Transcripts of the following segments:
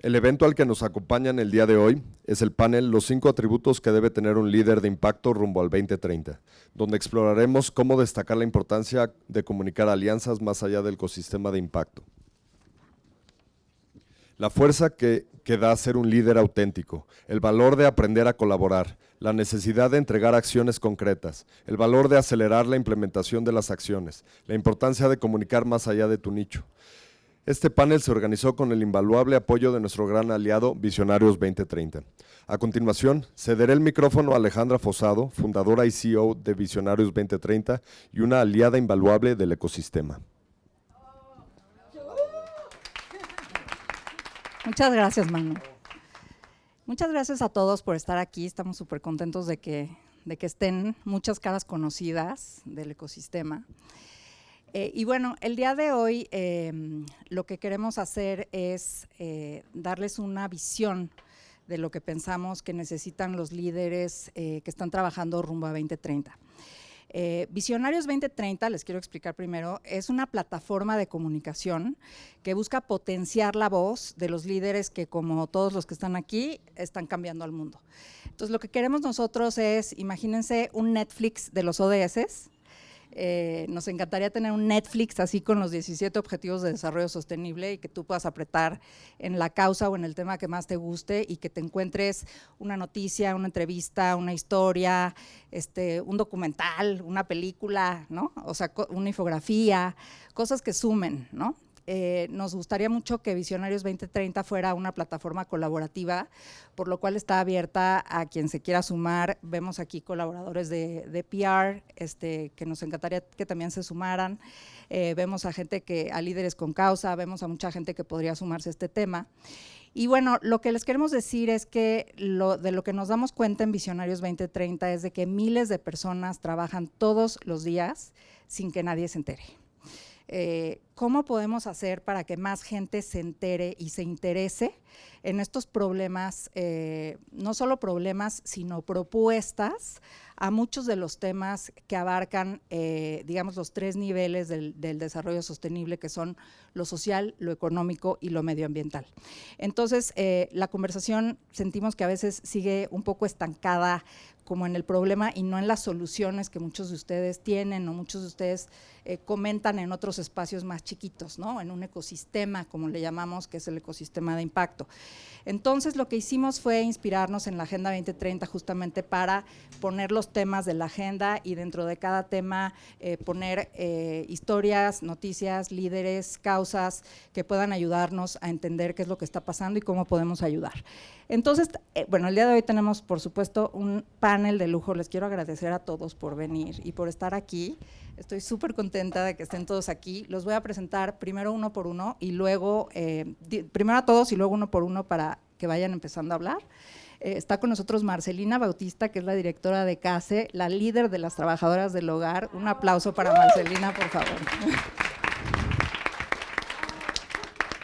El evento al que nos acompañan el día de hoy es el panel Los 5 atributos que debe tener un líder de impacto rumbo al 2030, donde exploraremos cómo destacar la importancia de comunicar alianzas más allá del ecosistema de impacto. La fuerza que da ser un líder auténtico, el valor de aprender a colaborar, la necesidad de entregar acciones concretas, el valor de acelerar la implementación de las acciones, la importancia de comunicar más allá de tu nicho. Este panel se organizó con el invaluable apoyo de nuestro gran aliado Visionarios 2030. A continuación, cederé el micrófono a Alejandra Fosado, fundadora y CEO de Visionarios 2030 y una aliada invaluable del ecosistema. Muchas gracias, Manu. Muchas gracias a todos por estar aquí. Estamos súper contentos de que estén muchas caras conocidas del ecosistema. Y bueno, el día de hoy lo que queremos hacer es darles una visión de lo que pensamos que necesitan los líderes que están trabajando rumbo a 2030. Visionarios 2030, les quiero explicar primero, es una plataforma de comunicación que busca potenciar la voz de los líderes que, como todos los que están aquí, están cambiando al mundo. Entonces, lo que queremos nosotros es, imagínense un Netflix de los ODS. Nos encantaría tener un Netflix así con los 17 objetivos de desarrollo sostenible y que tú puedas apretar en la causa o en el tema que más te guste y que te encuentres una noticia, una entrevista, una historia, un documental, una película, ¿no? O sea, una infografía, cosas que sumen, ¿no? Nos gustaría mucho que Visionarios 2030 fuera una plataforma colaborativa, por lo cual está abierta a quien se quiera sumar. Vemos aquí colaboradores de PR, que nos encantaría que también se sumaran. Vemos a gente a líderes con causa, vemos a mucha gente que podría sumarse a este tema. Y bueno, lo que les queremos decir es que de lo que nos damos cuenta en Visionarios 2030 es de que miles de personas trabajan todos los días sin que nadie se entere. ¿Cómo podemos hacer para que más gente se entere y se interese en estos problemas, no solo problemas, sino propuestas a muchos de los temas que abarcan, digamos, los 3 niveles del desarrollo sostenible, que son lo social, lo económico y lo medioambiental? Entonces, la conversación sentimos que a veces sigue un poco estancada como en el problema y no en las soluciones que muchos de ustedes tienen o muchos de ustedes comentan en otros espacios más chiquitos, ¿no? En un ecosistema, como le llamamos, que es el ecosistema de impacto. Entonces, lo que hicimos fue inspirarnos en la Agenda 2030 justamente para poner los temas de la agenda y dentro de cada tema poner historias, noticias, líderes, causas que puedan ayudarnos a entender qué es lo que está pasando y cómo podemos ayudar. Entonces, bueno, el día de hoy tenemos, por supuesto, un panel de lujo. Les quiero agradecer a todos por venir y por estar aquí. Estoy súper contenta de que estén todos aquí. Los voy a presentar primero uno por uno y luego, primero a todos y luego uno por uno para que vayan empezando a hablar. Está con nosotros Marcelina Bautista, que es la directora de CASE, la líder de las trabajadoras del hogar. Un aplauso para Marcelina, por favor.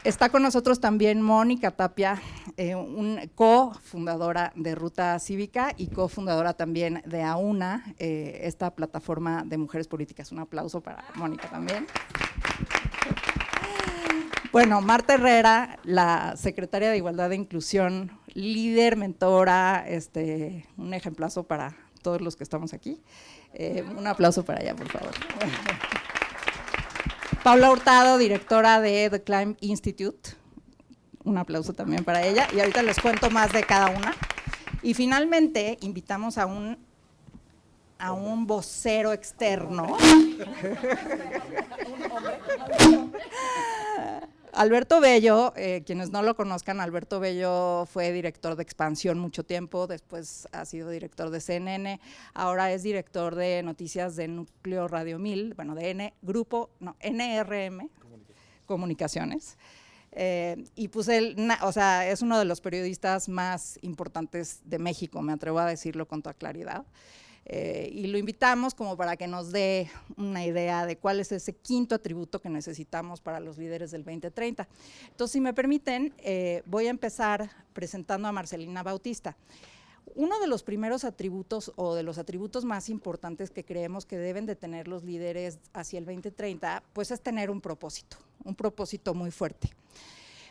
Está con nosotros también Mónica Tapia, cofundadora de Ruta Cívica y cofundadora también de AUNA, esta plataforma de mujeres políticas. Un aplauso para Mónica también. Bueno, Marta Herrera, la secretaria de Igualdad e Inclusión, líder, mentora, un ejemplazo para todos los que estamos aquí. Un aplauso para ella, por favor. Paula Hurtado, directora de The Climb Institute. Un aplauso también para ella. Y ahorita les cuento más de cada una. Y finalmente invitamos a un vocero externo. Alberto Bello, quienes no lo conozcan, Alberto Bello fue director de Expansión mucho tiempo, después ha sido director de CNN, ahora es director de noticias de Núcleo Radio 1000, bueno, de NRM Comunicaciones. Y pues él, o sea, es uno de los periodistas más importantes de México, me atrevo a decirlo con toda claridad. Y lo invitamos como para que nos dé una idea de cuál es ese 5.º atributo que necesitamos para los líderes del 2030. Entonces, si me permiten, voy a empezar presentando a Marcelina Bautista. Uno de los primeros atributos o de los atributos más importantes que creemos que deben de tener los líderes hacia el 2030, pues es tener un propósito muy fuerte.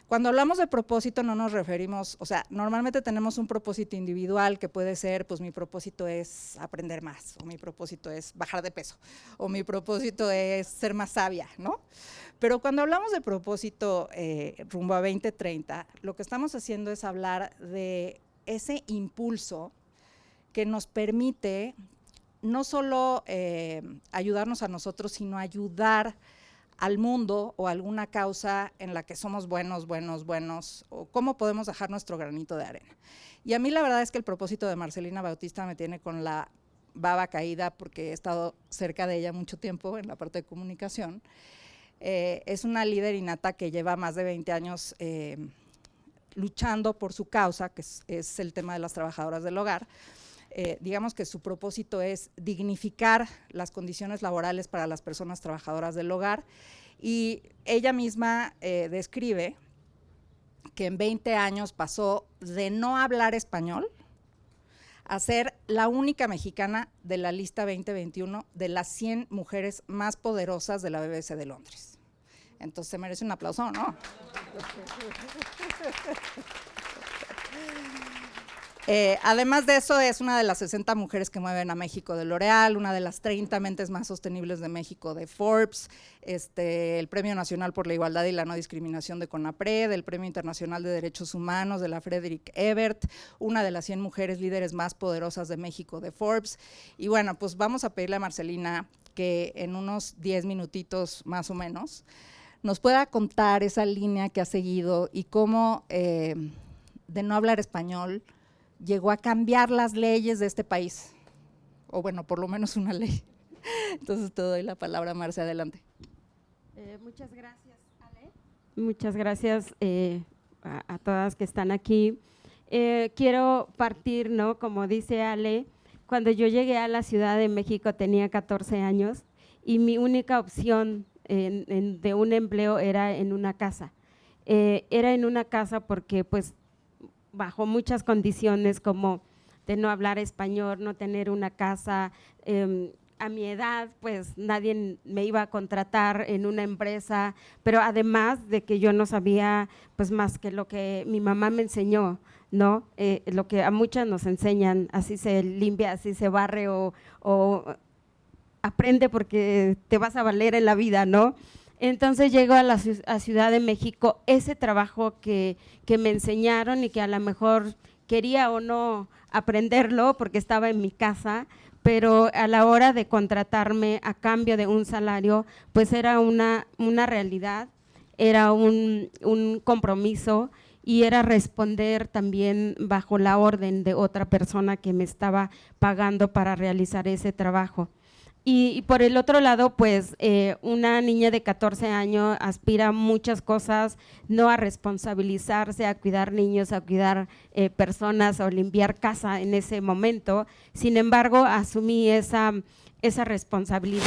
Cuando hablamos de propósito no nos referimos, o sea, normalmente tenemos un propósito individual que puede ser, pues mi propósito es aprender más, o mi propósito es bajar de peso, o mi propósito es ser más sabia, ¿no? Pero cuando hablamos de propósito rumbo a 2030, lo que estamos haciendo es hablar de ese impulso que nos permite no solo ayudarnos a nosotros, sino ayudar al mundo o alguna causa en la que somos buenos, o cómo podemos dejar nuestro granito de arena. Y a mí la verdad es que el propósito de Marcelina Bautista me tiene con la baba caída porque he estado cerca de ella mucho tiempo en la parte de comunicación. Es una líder innata que lleva más de 20 años luchando por su causa, que es el tema de las trabajadoras del hogar. Digamos que su propósito es dignificar las condiciones laborales para las personas trabajadoras del hogar, y ella misma describe que en 20 años pasó de no hablar español a ser la única mexicana de la lista 2021 de las 100 mujeres más poderosas de la BBC de Londres. Entonces se merece un aplauso, ¿no? Además de eso, es una de las 60 mujeres que mueven a México de L'Oréal, una de las 30 mentes más sostenibles de México de Forbes, el Premio Nacional por la Igualdad y la No Discriminación de CONAPRED, el Premio Internacional de Derechos Humanos de la Frederick Ebert, una de las 100 mujeres líderes más poderosas de México de Forbes. Y bueno, pues vamos a pedirle a Marcelina que en unos 10 minutitos más o menos nos pueda contar esa línea que ha seguido y cómo de no hablar español llegó a cambiar las leyes de este país, o bueno, por lo menos una ley. Entonces te doy la palabra, Marce, adelante. Muchas gracias, Ale. Muchas gracias a todas que están aquí. Quiero partir, ¿no? Como dice Ale, cuando yo llegué a la Ciudad de México tenía 14 años y mi única opción de un empleo era en una casa. Era en una casa porque pues bajo muchas condiciones como de no hablar español, no tener una casa, a mi edad pues nadie me iba a contratar en una empresa, pero además de que yo no sabía pues más que lo que mi mamá me enseñó, ¿no? Lo que a muchas nos enseñan, así se limpia, así se barre o aprende porque te vas a valer en la vida, ¿no? Entonces llego a Ciudad de México, ese trabajo que me enseñaron y que a lo mejor quería o no aprenderlo porque estaba en mi casa, pero a la hora de contratarme a cambio de un salario, pues era una realidad, era un compromiso y era responder también bajo la orden de otra persona que me estaba pagando para realizar ese trabajo. Y por el otro lado, pues una niña de 14 años aspira a muchas cosas, no a responsabilizarse, a cuidar niños, a cuidar personas o limpiar casa en ese momento. Sin embargo, asumí esa responsabilidad,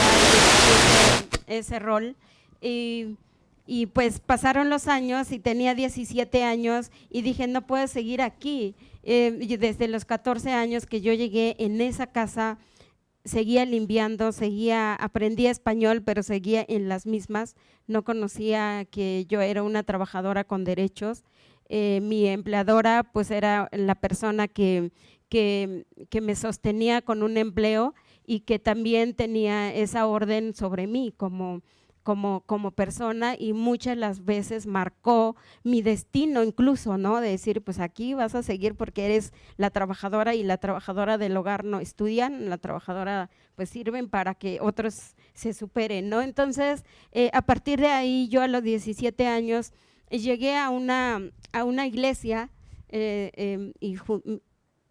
ese rol. Y pues pasaron los años y tenía 17 años y dije, no puedo seguir aquí. Desde los 14 años que yo llegué en esa casa, seguía limpiando, aprendía español, pero seguía en las mismas, no conocía que yo era una trabajadora con derechos. Mi empleadora pues era la persona que me sostenía con un empleo y que también tenía esa orden sobre mí como persona, y muchas las veces marcó mi destino incluso, ¿no? De decir, pues aquí vas a seguir porque eres la trabajadora y la trabajadora del hogar no estudian, la trabajadora pues sirven para que otros se superen, ¿no? Entonces, a partir de ahí yo a los 17 años llegué a una iglesia y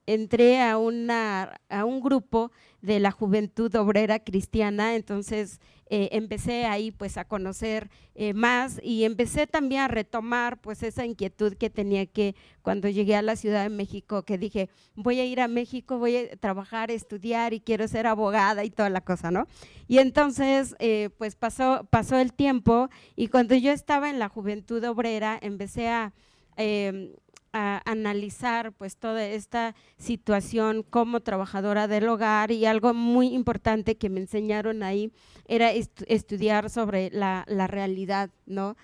entré a un grupo de la Juventud Obrera Cristiana, entonces empecé ahí pues a conocer más y empecé también a retomar pues esa inquietud que tenía que cuando llegué a la Ciudad de México, que dije voy a ir a México, voy a trabajar, estudiar y quiero ser abogada y toda la cosa, ¿no? Y entonces pues pasó el tiempo y cuando yo estaba en la Juventud Obrera empecé a a analizar pues toda esta situación como trabajadora del hogar, y algo muy importante que me enseñaron ahí era estudiar sobre la realidad, ¿no?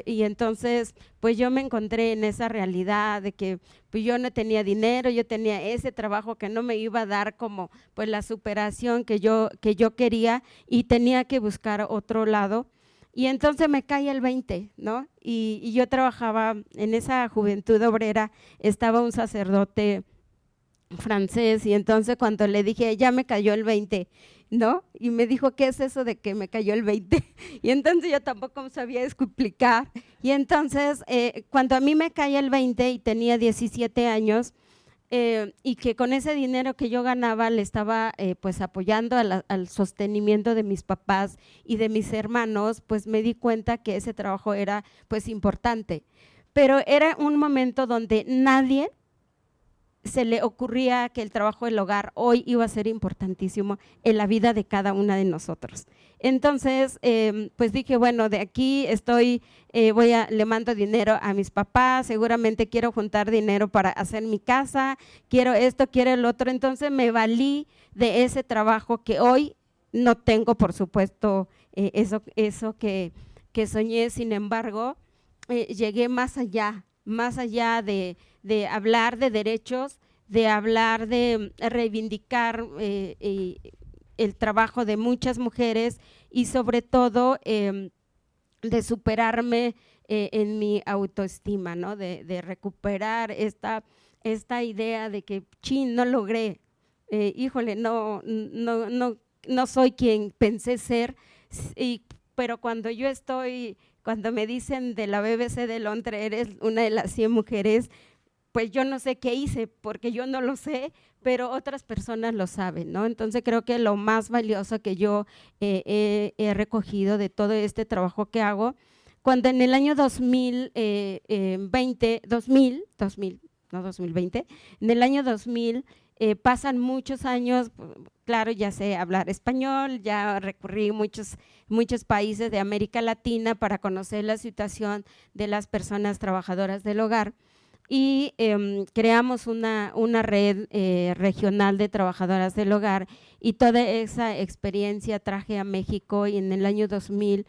Y entonces pues yo me encontré en esa realidad de que pues yo no tenía dinero, yo tenía ese trabajo que no me iba a dar como pues la superación que yo quería, y tenía que buscar otro lado. Y entonces me cae el 20, ¿no? Y yo trabajaba en esa juventud obrera, estaba un sacerdote francés, y entonces cuando le dije, ya me cayó el 20, ¿no? Y me dijo, ¿qué es eso de que me cayó el 20? Y entonces yo tampoco sabía explicar. Y entonces cuando a mí me cae el 20 y tenía 17 años, y que con ese dinero que yo ganaba le estaba pues apoyando al sostenimiento de mis papás y de mis hermanos, pues me di cuenta que ese trabajo era pues importante, pero era un momento donde nadie se le ocurría que el trabajo del hogar hoy iba a ser importantísimo en la vida de cada una de nosotros. Entonces, pues dije, bueno, de aquí estoy, le mando dinero a mis papás, seguramente quiero juntar dinero para hacer mi casa, quiero esto, quiero el otro. Entonces me valí de ese trabajo que hoy no tengo, por supuesto, eso que soñé. Sin embargo, llegué más allá de hablar de derechos, de hablar de reivindicar el trabajo de muchas mujeres, y sobre todo de superarme en mi autoestima, ¿no? De recuperar esta idea de que, chin, no logré, híjole, no soy quien pensé ser, pero cuando me dicen de la BBC de Londres, eres una de las 100 mujeres, pues yo no sé qué hice, porque yo no lo sé, pero otras personas lo saben, ¿no? Entonces creo que lo más valioso que yo he recogido de todo este trabajo que hago, cuando en el año 2020, no 2020, en el año 2000 pasan muchos años, claro, ya sé hablar español, ya recorrí muchos países de América Latina para conocer la situación de las personas trabajadoras del hogar, y creamos una red regional de trabajadoras del hogar, y toda esa experiencia traje a México, y en el año 2000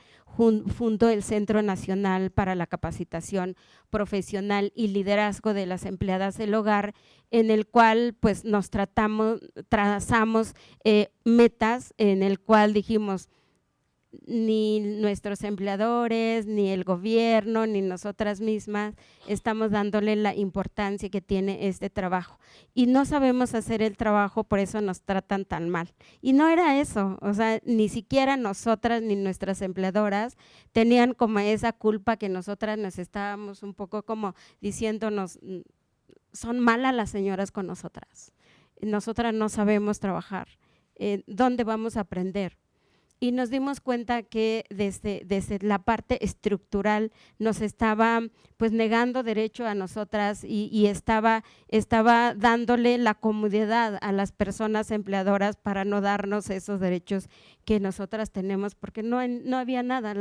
fundó el Centro Nacional para la Capacitación Profesional y Liderazgo de las Empleadas del Hogar, en el cual pues nos trazamos metas, en el cual dijimos, ni nuestros empleadores, ni el gobierno, ni nosotras mismas estamos dándole la importancia que tiene este trabajo, y no sabemos hacer el trabajo, por eso nos tratan tan mal. Y no era eso, o sea, ni siquiera nosotras ni nuestras empleadoras tenían como esa culpa que nosotras nos estábamos un poco como diciéndonos, son malas las señoras con nosotras no sabemos trabajar, ¿dónde vamos a aprender? Y nos dimos cuenta que desde la parte estructural nos estaba pues negando derecho a nosotras, y estaba dándole la comodidad a las personas empleadoras para no darnos esos derechos que nosotras tenemos, porque no había nada.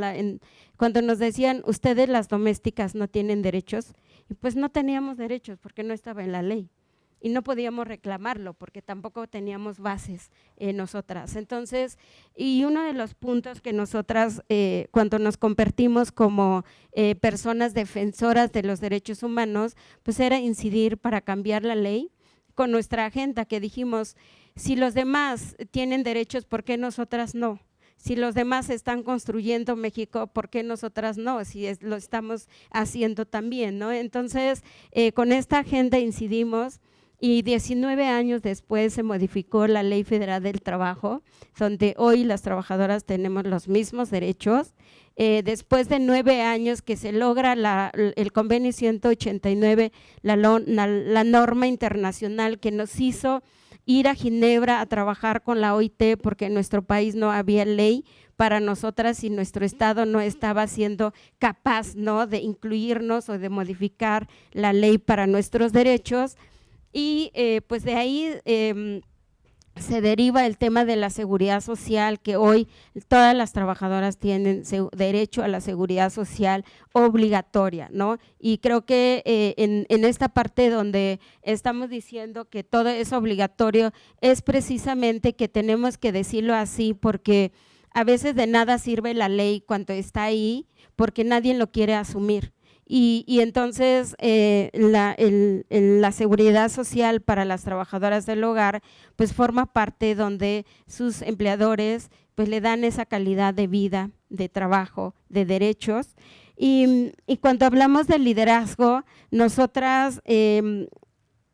Cuando nos decían, ustedes las domésticas no tienen derechos, y pues no teníamos derechos porque no estaba en la ley. Y no podíamos reclamarlo porque tampoco teníamos bases nosotras. Entonces, y uno de los puntos que nosotras cuando nos convertimos como personas defensoras de los derechos humanos, pues era incidir para cambiar la ley con nuestra agenda, que dijimos, si los demás tienen derechos, ¿por qué nosotras no? Si los demás están construyendo México, ¿por qué nosotras no? Si lo estamos haciendo también, ¿no? Entonces, con esta agenda incidimos. Y 19 años después se modificó la Ley Federal del Trabajo, donde hoy las trabajadoras tenemos los mismos derechos. Después de 9 años que se logra el convenio 189, la norma internacional que nos hizo ir a Ginebra a trabajar con la OIT, porque en nuestro país no había ley para nosotras y nuestro Estado no estaba siendo capaz, ¿no?, de incluirnos o de modificar la ley para nuestros derechos. Y pues de ahí se deriva el tema de la seguridad social, que hoy todas las trabajadoras tienen derecho a la seguridad social obligatoria, ¿no? Y creo que en esta parte donde estamos diciendo que todo es obligatorio, es precisamente que tenemos que decirlo así, porque a veces de nada sirve la ley cuando está ahí, porque nadie lo quiere asumir. Y entonces la seguridad social para las trabajadoras del hogar pues forma parte donde sus empleadores pues le dan esa calidad de vida, de trabajo, de derechos. Y cuando hablamos de liderazgo, nosotras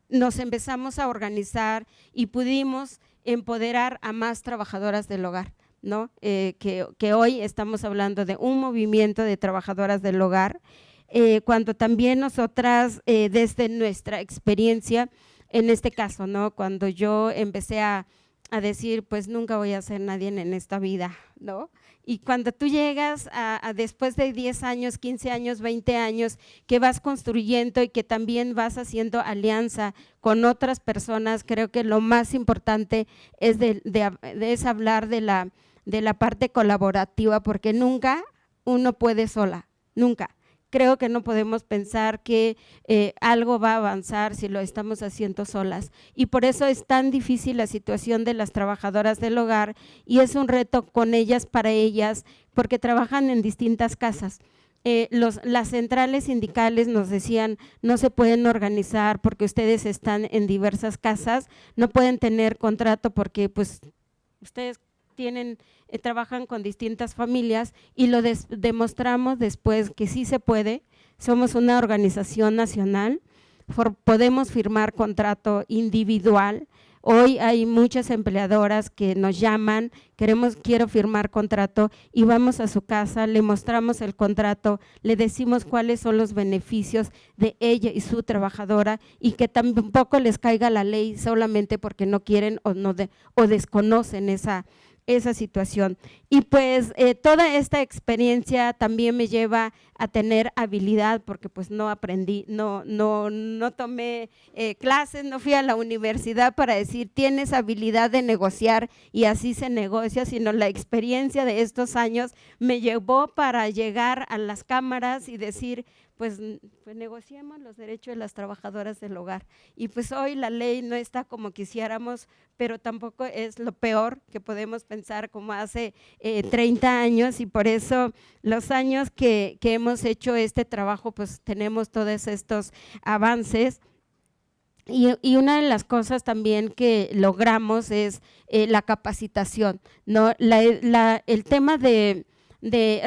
nos empezamos a organizar y pudimos empoderar a más trabajadoras del hogar, ¿no? Que hoy estamos hablando de un movimiento de trabajadoras del hogar. Cuando también nosotras, desde nuestra experiencia, en este caso, ¿no? Cuando yo empecé a decir, pues nunca voy a ser nadie en esta vida, ¿no? Y cuando tú llegas a después de 10 años, 15 años, 20 años, que vas construyendo y que también vas haciendo alianza con otras personas, creo que lo más importante es, es hablar de la parte colaborativa, porque nunca uno puede sola, nunca. Creo que no podemos pensar que algo va a avanzar si lo estamos haciendo solas, y por eso es tan difícil la situación de las trabajadoras del hogar, y es un reto con ellas, para ellas, porque trabajan en distintas casas. Las centrales sindicales nos decían, no se pueden organizar porque ustedes están en diversas casas, no pueden tener contrato porque pues ustedes trabajan con distintas familias, y lo demostramos después que sí se puede. Somos una organización nacional, podemos firmar contrato individual. Hoy hay muchas empleadoras que nos llaman, quiero firmar contrato, y vamos a su casa, le mostramos el contrato, le decimos cuáles son los beneficios de ella y su trabajadora, y que tampoco les caiga la ley solamente porque no quieren o desconocen esa situación. Y pues toda esta experiencia también me lleva a tener habilidad, porque pues no aprendí, no tomé clases, no fui a la universidad para decir tienes habilidad de negociar y así se negocia, sino la experiencia de estos años me llevó para llegar a las cámaras y decir pues negociemos los derechos de las trabajadoras del hogar. Y pues hoy la ley no está como quisiéramos, pero tampoco es lo peor que podemos pensar como hace 30 años, y por eso los años que hemos hecho este trabajo pues tenemos todos estos avances. Y una de las cosas también que logramos es la capacitación, ¿no? El tema de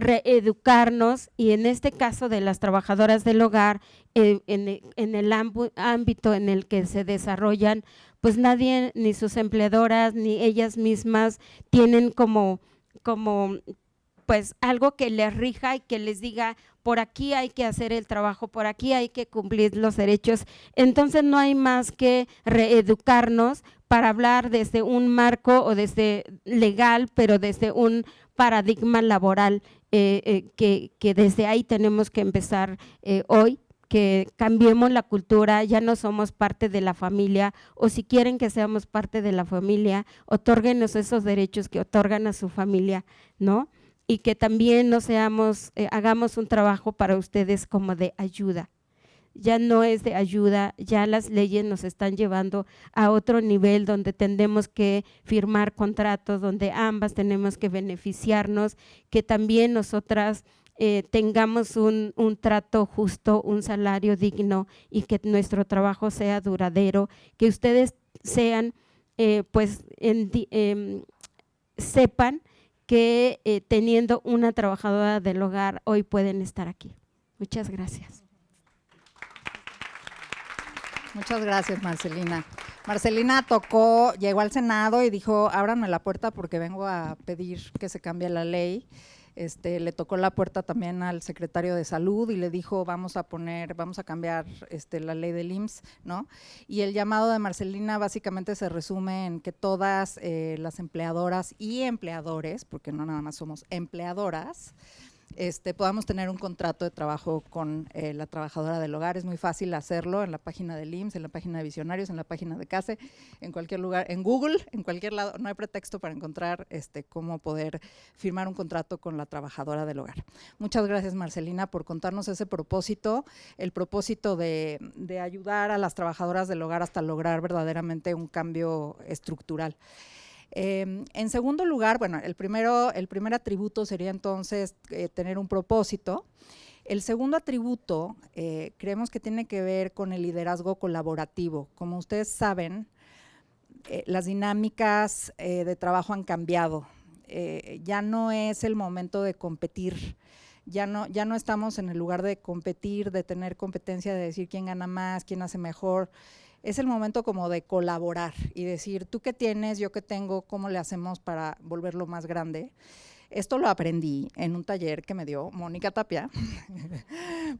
reeducarnos, y en este caso de las trabajadoras del hogar, en el ámbito en el que se desarrollan, pues nadie, ni sus empleadoras, ni ellas mismas tienen como pues algo que les rija y que les diga por aquí hay que hacer el trabajo, por aquí hay que cumplir los derechos. Entonces no hay más que reeducarnos para hablar desde un marco o desde legal, pero desde un paradigma laboral, que desde ahí tenemos que empezar hoy, que cambiemos la cultura. Ya no somos parte de la familia, o si quieren que seamos parte de la familia, otórguenos esos derechos que otorgan a su familia, ¿no? Y que también no hagamos un trabajo para ustedes como de ayuda. Ya no es de ayuda, ya las leyes nos están llevando a otro nivel donde tendremos que firmar contratos, donde ambas tenemos que beneficiarnos, que también nosotras tengamos un trato justo, un salario digno, y que nuestro trabajo sea duradero, que ustedes sean, sepan que teniendo una trabajadora del hogar hoy pueden estar aquí. Muchas gracias. Muchas gracias, Marcelina. Marcelina llegó al Senado y dijo, ábranme la puerta porque vengo a pedir que se cambie la ley. Le tocó la puerta también al secretario de Salud y le dijo, vamos a cambiar la ley del IMSS, ¿no? Y el llamado de Marcelina básicamente se resume en que todas las empleadoras y empleadores, porque no nada más somos empleadoras, podamos tener un contrato de trabajo con la trabajadora del hogar. Es muy fácil hacerlo en la página del IMSS, en la página de Visionarios, en la página de CASE, en cualquier lugar, en Google, en cualquier lado. No hay pretexto para encontrar cómo poder firmar un contrato con la trabajadora del hogar. Muchas gracias, Marcelina, por contarnos ese propósito, el propósito de ayudar a las trabajadoras del hogar hasta lograr verdaderamente un cambio estructural. En segundo lugar, bueno, el primer atributo sería entonces tener un propósito. El segundo atributo creemos que tiene que ver con el liderazgo colaborativo. Como ustedes saben, las dinámicas de trabajo han cambiado. Ya no es el momento de competir. Ya no estamos en el lugar de competir, de tener competencia, de decir quién gana más, quién hace mejor. Es el momento como de colaborar y decir, tú qué tienes, yo qué tengo, cómo le hacemos para volverlo más grande. Esto lo aprendí en un taller que me dio Mónica Tapia.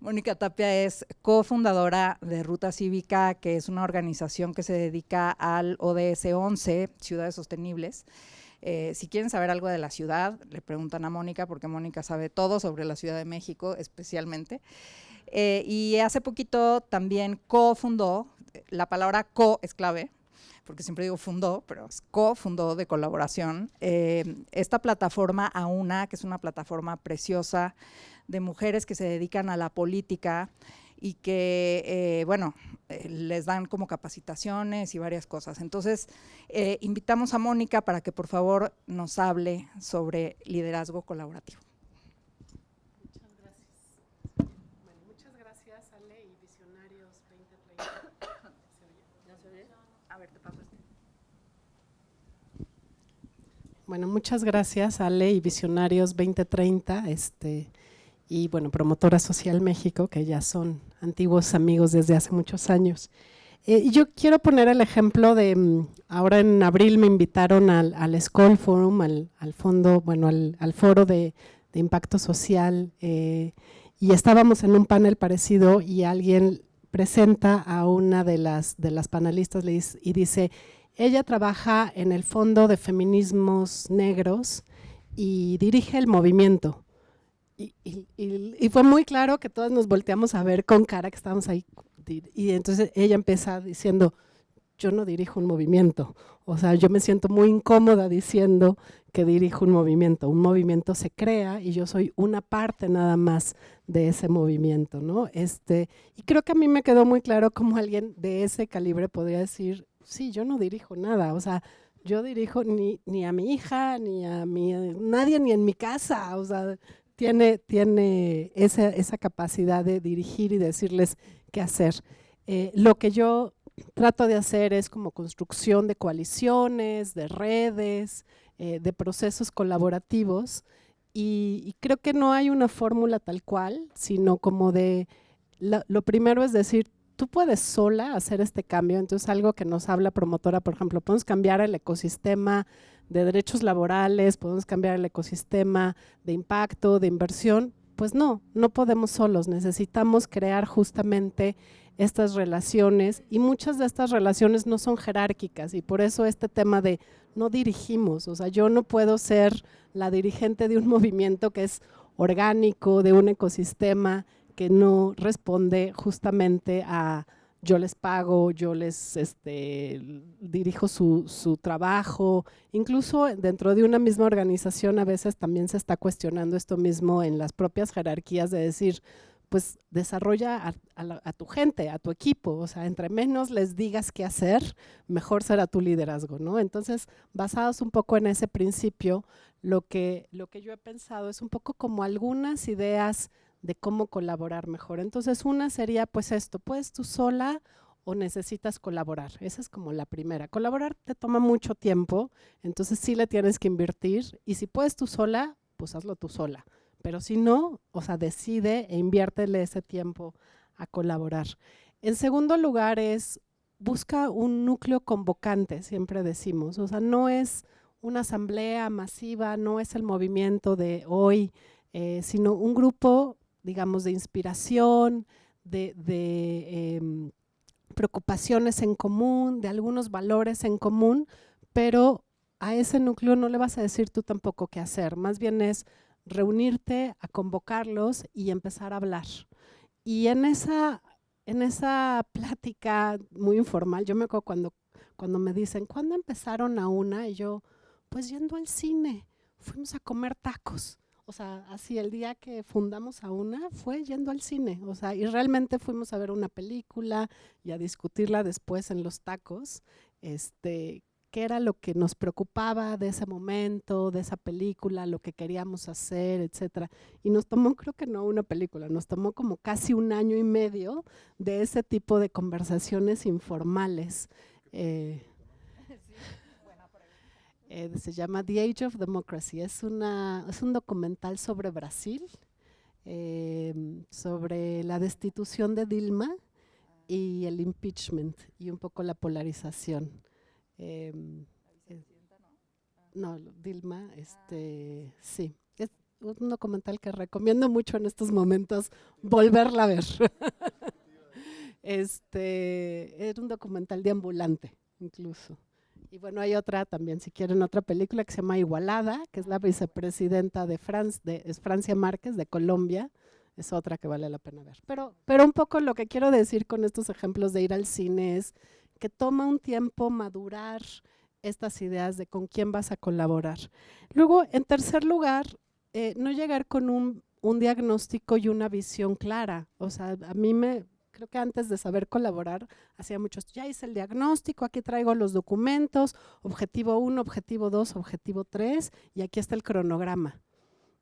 Mónica Tapia es cofundadora de Ruta Cívica, que es una organización que se dedica al ODS 11, Ciudades Sostenibles. Si quieren saber algo de la ciudad, le preguntan a Mónica, porque Mónica sabe todo sobre la Ciudad de México especialmente. Y hace poquito también cofundó, la palabra co es clave, porque siempre digo fundó, pero es cofundó de colaboración, esta plataforma AUNA, que es una plataforma preciosa de mujeres que se dedican a la política y que, les dan como capacitaciones y varias cosas. Entonces, invitamos a Mónica para que por favor nos hable sobre liderazgo colaborativo. Muchas gracias, Ale, y Visionarios 2030. ¿Ya se oye? A ver, te paso este. Bueno, muchas gracias, Ale, y Visionarios 2030, y bueno, Promotora Social México, que ya son antiguos amigos desde hace muchos años. Yo quiero poner el ejemplo de, ahora en abril me invitaron al Skoll Forum, al fondo, bueno, al foro de impacto social, y estábamos en un panel parecido y alguien presenta a una de las panelistas y dice, ella trabaja en el Fondo de Feminismos Negros y dirige el movimiento. Y fue muy claro que todas nos volteamos a ver con cara que estábamos ahí. Y entonces ella empieza diciendo, yo no dirijo un movimiento. O sea, yo me siento muy incómoda diciendo que dirijo un movimiento se crea y yo soy una parte nada más de ese movimiento, ¿no? Y creo que a mí me quedó muy claro cómo alguien de ese calibre podría decir, sí, yo no dirijo nada, o sea, yo dirijo ni a mi hija, ni a nadie, ni en mi casa, o sea, tiene esa capacidad de dirigir y decirles qué hacer. Lo que yo trato de hacer es como construcción de coaliciones, de redes, de procesos colaborativos y creo que no hay una fórmula tal cual, sino como lo primero es decir, tú puedes sola hacer este cambio, entonces algo que nos habla Promotora, por ejemplo, podemos cambiar el ecosistema de derechos laborales, podemos cambiar el ecosistema de impacto, de inversión, pues no podemos solos, necesitamos crear justamente estas relaciones y muchas de estas relaciones no son jerárquicas y por eso este tema de no dirigimos, o sea, yo no puedo ser la dirigente de un movimiento que es orgánico, de un ecosistema que no responde justamente a yo les pago, yo les dirijo su trabajo, incluso dentro de una misma organización a veces también se está cuestionando esto mismo en las propias jerarquías de decir, pues desarrolla a tu gente, a tu equipo, o sea, entre menos les digas qué hacer, mejor será tu liderazgo, ¿no? Entonces, basados un poco en ese principio, lo que yo he pensado es un poco como algunas ideas de cómo colaborar mejor. Entonces, una sería pues esto, ¿puedes tú sola o necesitas colaborar? Esa es como la primera. Colaborar te toma mucho tiempo, entonces sí le tienes que invertir y si puedes tú sola, pues hazlo tú sola. Pero si no, o sea, decide e inviértele ese tiempo a colaborar. En segundo lugar busca un núcleo convocante, siempre decimos. O sea, no es una asamblea masiva, no es el movimiento de hoy, sino un grupo, digamos, de inspiración, de preocupaciones en común, de algunos valores en común, pero a ese núcleo no le vas a decir tú tampoco qué hacer, más bien es reunirte, a convocarlos y empezar a hablar. Y en esa plática muy informal, yo me acuerdo cuando me dicen, ¿cuándo empezaron a una? Y yo, pues yendo al cine, fuimos a comer tacos. O sea, así el día que fundamos a una fue yendo al cine. O sea, y realmente fuimos a ver una película y a discutirla después en los tacos, qué era lo que nos preocupaba de ese momento, de esa película, lo que queríamos hacer, etcétera. Y nos tomó, creo que no una película, nos tomó como casi 1 año y medio de ese tipo de conversaciones informales. Se llama The Age of Democracy, es un documental sobre Brasil, sobre la destitución de Dilma y el impeachment y un poco la polarización. No, Dilma, sí, es un documental que recomiendo mucho en estos momentos volverla a ver. Era un documental deambulante incluso. Y bueno, hay otra también, si quieren, otra película que se llama Igualada, que es la vicepresidenta de Francia Márquez, de Colombia. Es otra que vale la pena ver. Pero un poco lo que quiero decir con estos ejemplos de ir al cine es que toma un tiempo madurar estas ideas de con quién vas a colaborar. Luego, en tercer lugar, no llegar con un diagnóstico y una visión clara. O sea, a mí creo que antes de saber colaborar, hacía muchos, ya hice el diagnóstico, aquí traigo los documentos, objetivo 1, objetivo 2, objetivo 3, y aquí está el cronograma.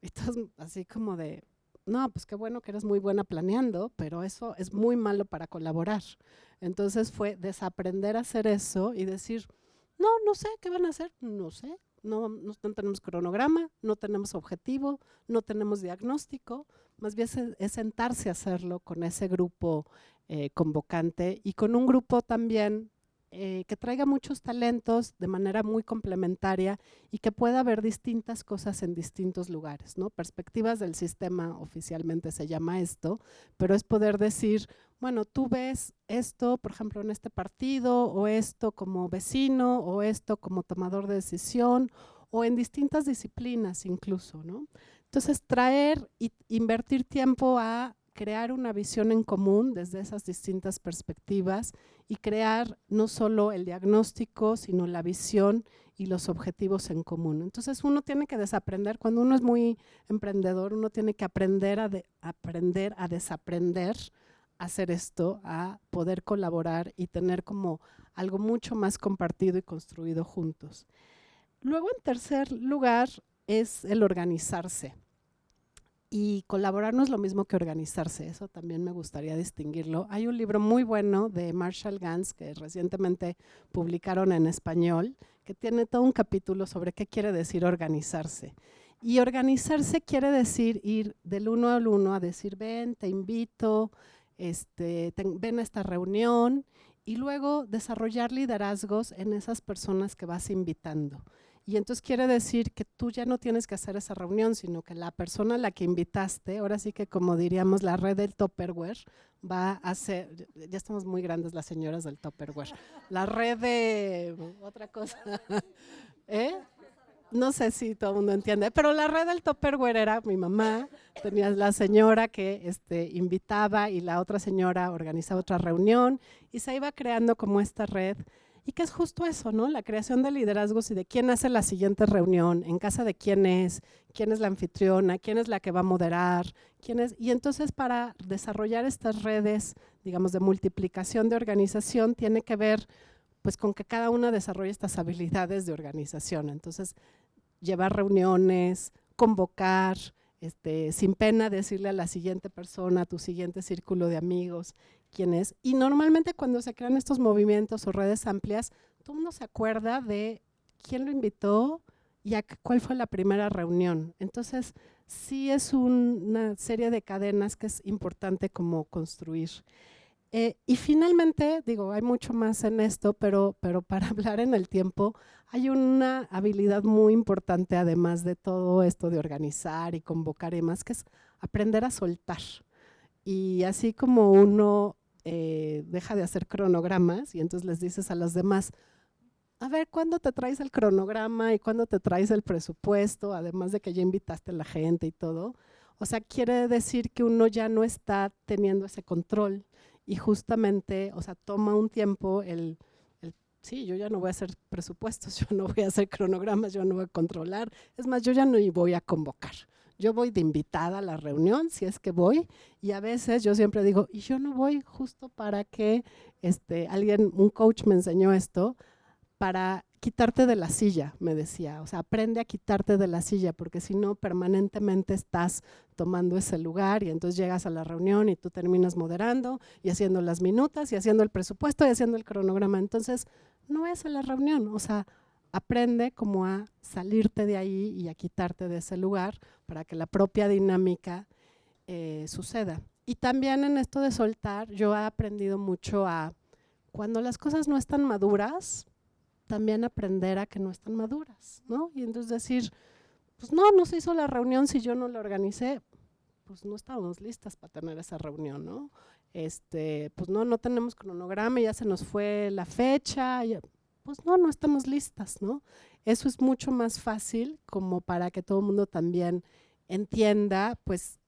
Entonces, así como de, no, pues qué bueno que eres muy buena planeando, pero eso es muy malo para colaborar. Entonces fue desaprender a hacer eso y decir, no sé, ¿qué van a hacer? No sé, no tenemos cronograma, no tenemos objetivo, no tenemos diagnóstico, más bien es sentarse a hacerlo con ese grupo convocante y con un grupo también que traiga muchos talentos de manera muy complementaria y que pueda ver distintas cosas en distintos lugares, ¿no? Perspectivas del sistema oficialmente se llama esto, pero es poder decir, bueno, tú ves esto, por ejemplo, en este partido, o esto como vecino, o esto como tomador de decisión, o en distintas disciplinas incluso, ¿no? Entonces, traer e invertir tiempo a crear una visión en común desde esas distintas perspectivas y crear no solo el diagnóstico, sino la visión y los objetivos en común. Entonces uno tiene que desaprender, cuando uno es muy emprendedor, uno tiene que aprender a desaprender a hacer esto, a poder colaborar y tener como algo mucho más compartido y construido juntos. Luego, en tercer lugar, es el organizarse. Y colaborar no es lo mismo que organizarse, eso también me gustaría distinguirlo. Hay un libro muy bueno de Marshall Ganz que recientemente publicaron en español, que tiene todo un capítulo sobre qué quiere decir organizarse. Y organizarse quiere decir ir del uno al uno a decir, ven, te invito, ven a esta reunión, y luego desarrollar liderazgos en esas personas que vas invitando. Y entonces quiere decir que tú ya no tienes que hacer esa reunión, sino que la persona a la que invitaste, ahora sí que como diríamos la red del Tupperware, va a hacer, ya estamos muy grandes las señoras del Tupperware, la red de otra cosa, no sé si todo el mundo entiende, pero la red del Tupperware era mi mamá, tenías la señora que invitaba y la otra señora organizaba otra reunión y se iba creando como esta red. Y que es justo eso, ¿no? La creación de liderazgos y de quién hace la siguiente reunión, en casa de quién es la anfitriona, quién es la que va a moderar, y entonces para desarrollar estas redes, digamos, de multiplicación de organización, tiene que ver pues con que cada una desarrolle estas habilidades de organización. Entonces, llevar reuniones, convocar, sin pena decirle a la siguiente persona, a tu siguiente círculo de amigos, quién es. Y normalmente cuando se crean estos movimientos o redes amplias, todo el mundo se acuerda de quién lo invitó y cuál fue la primera reunión. Entonces, sí es una serie de cadenas que es importante como construir. Y finalmente, digo, hay mucho más en esto, pero para hablar en el tiempo, hay una habilidad muy importante, además de todo esto de organizar y convocar y demás, que es aprender a soltar. Y así como uno deja de hacer cronogramas y entonces les dices a los demás, a ver, ¿cuándo te traes el cronograma y cuándo te traes el presupuesto? Además de que ya invitaste a la gente y todo. O sea, quiere decir que uno ya no está teniendo ese control y justamente, o sea, toma un tiempo sí, yo ya no voy a hacer presupuestos, yo no voy a hacer cronogramas, yo no voy a controlar. Es más, yo ya no voy a convocar. Yo voy de invitada a la reunión, si es que voy, y a veces yo siempre digo, y yo no voy justo para que un coach me enseñó esto, para quitarte de la silla, me decía. O sea, aprende a quitarte de la silla, porque si no, permanentemente estás tomando ese lugar y entonces llegas a la reunión y tú terminas moderando y haciendo las minutas y haciendo el presupuesto y haciendo el cronograma. Entonces, no es a la reunión, o sea, aprende como a salirte de ahí y a quitarte de ese lugar para que la propia dinámica suceda. Y también en esto de soltar, yo he aprendido mucho a, cuando las cosas no están maduras, también aprender a que no están maduras, ¿no? Y entonces decir, pues no se hizo la reunión si yo no la organicé, pues no estábamos listas para tener esa reunión, ¿no? Pues no tenemos cronograma, ya se nos fue la fecha, pues no estamos listas, ¿no? Eso es mucho más fácil como para que todo el mundo también entienda, pues,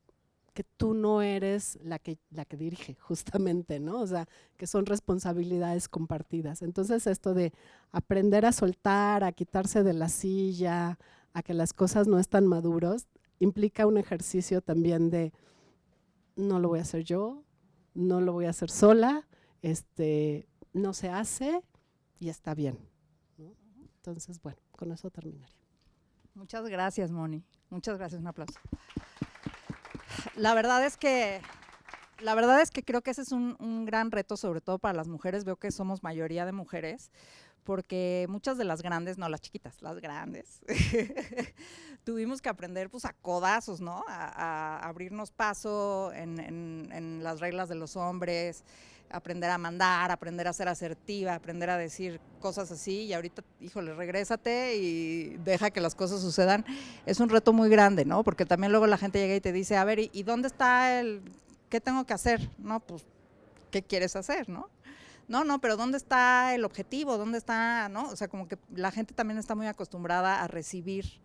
que tú no eres la que dirige justamente, ¿no? O sea, que son responsabilidades compartidas. Entonces, esto de aprender a soltar, a quitarse de la silla, a que las cosas no están maduros, implica un ejercicio también de no lo voy a hacer yo, no lo voy a hacer sola, no se hace y está bien, ¿no? Entonces, bueno, con eso terminaría. Muchas gracias, Moni. Muchas gracias, un aplauso. La verdad es que creo que ese es un gran reto, sobre todo para las mujeres. Veo que somos mayoría de mujeres, porque muchas de las grandes, no las chiquitas, las grandes, tuvimos que aprender pues a codazos, ¿no? A abrirnos paso en las reglas de los hombres, aprender a mandar, aprender a ser asertiva, aprender a decir cosas así, y ahorita, híjole, regrésate y deja que las cosas sucedan. Es un reto muy grande, ¿no? Porque también luego la gente llega y te dice, a ver, ¿y dónde está qué tengo que hacer? No, pues, ¿qué quieres hacer, no? No, pero ¿dónde está el objetivo? ¿Dónde está, no? O sea, como que la gente también está muy acostumbrada a recibir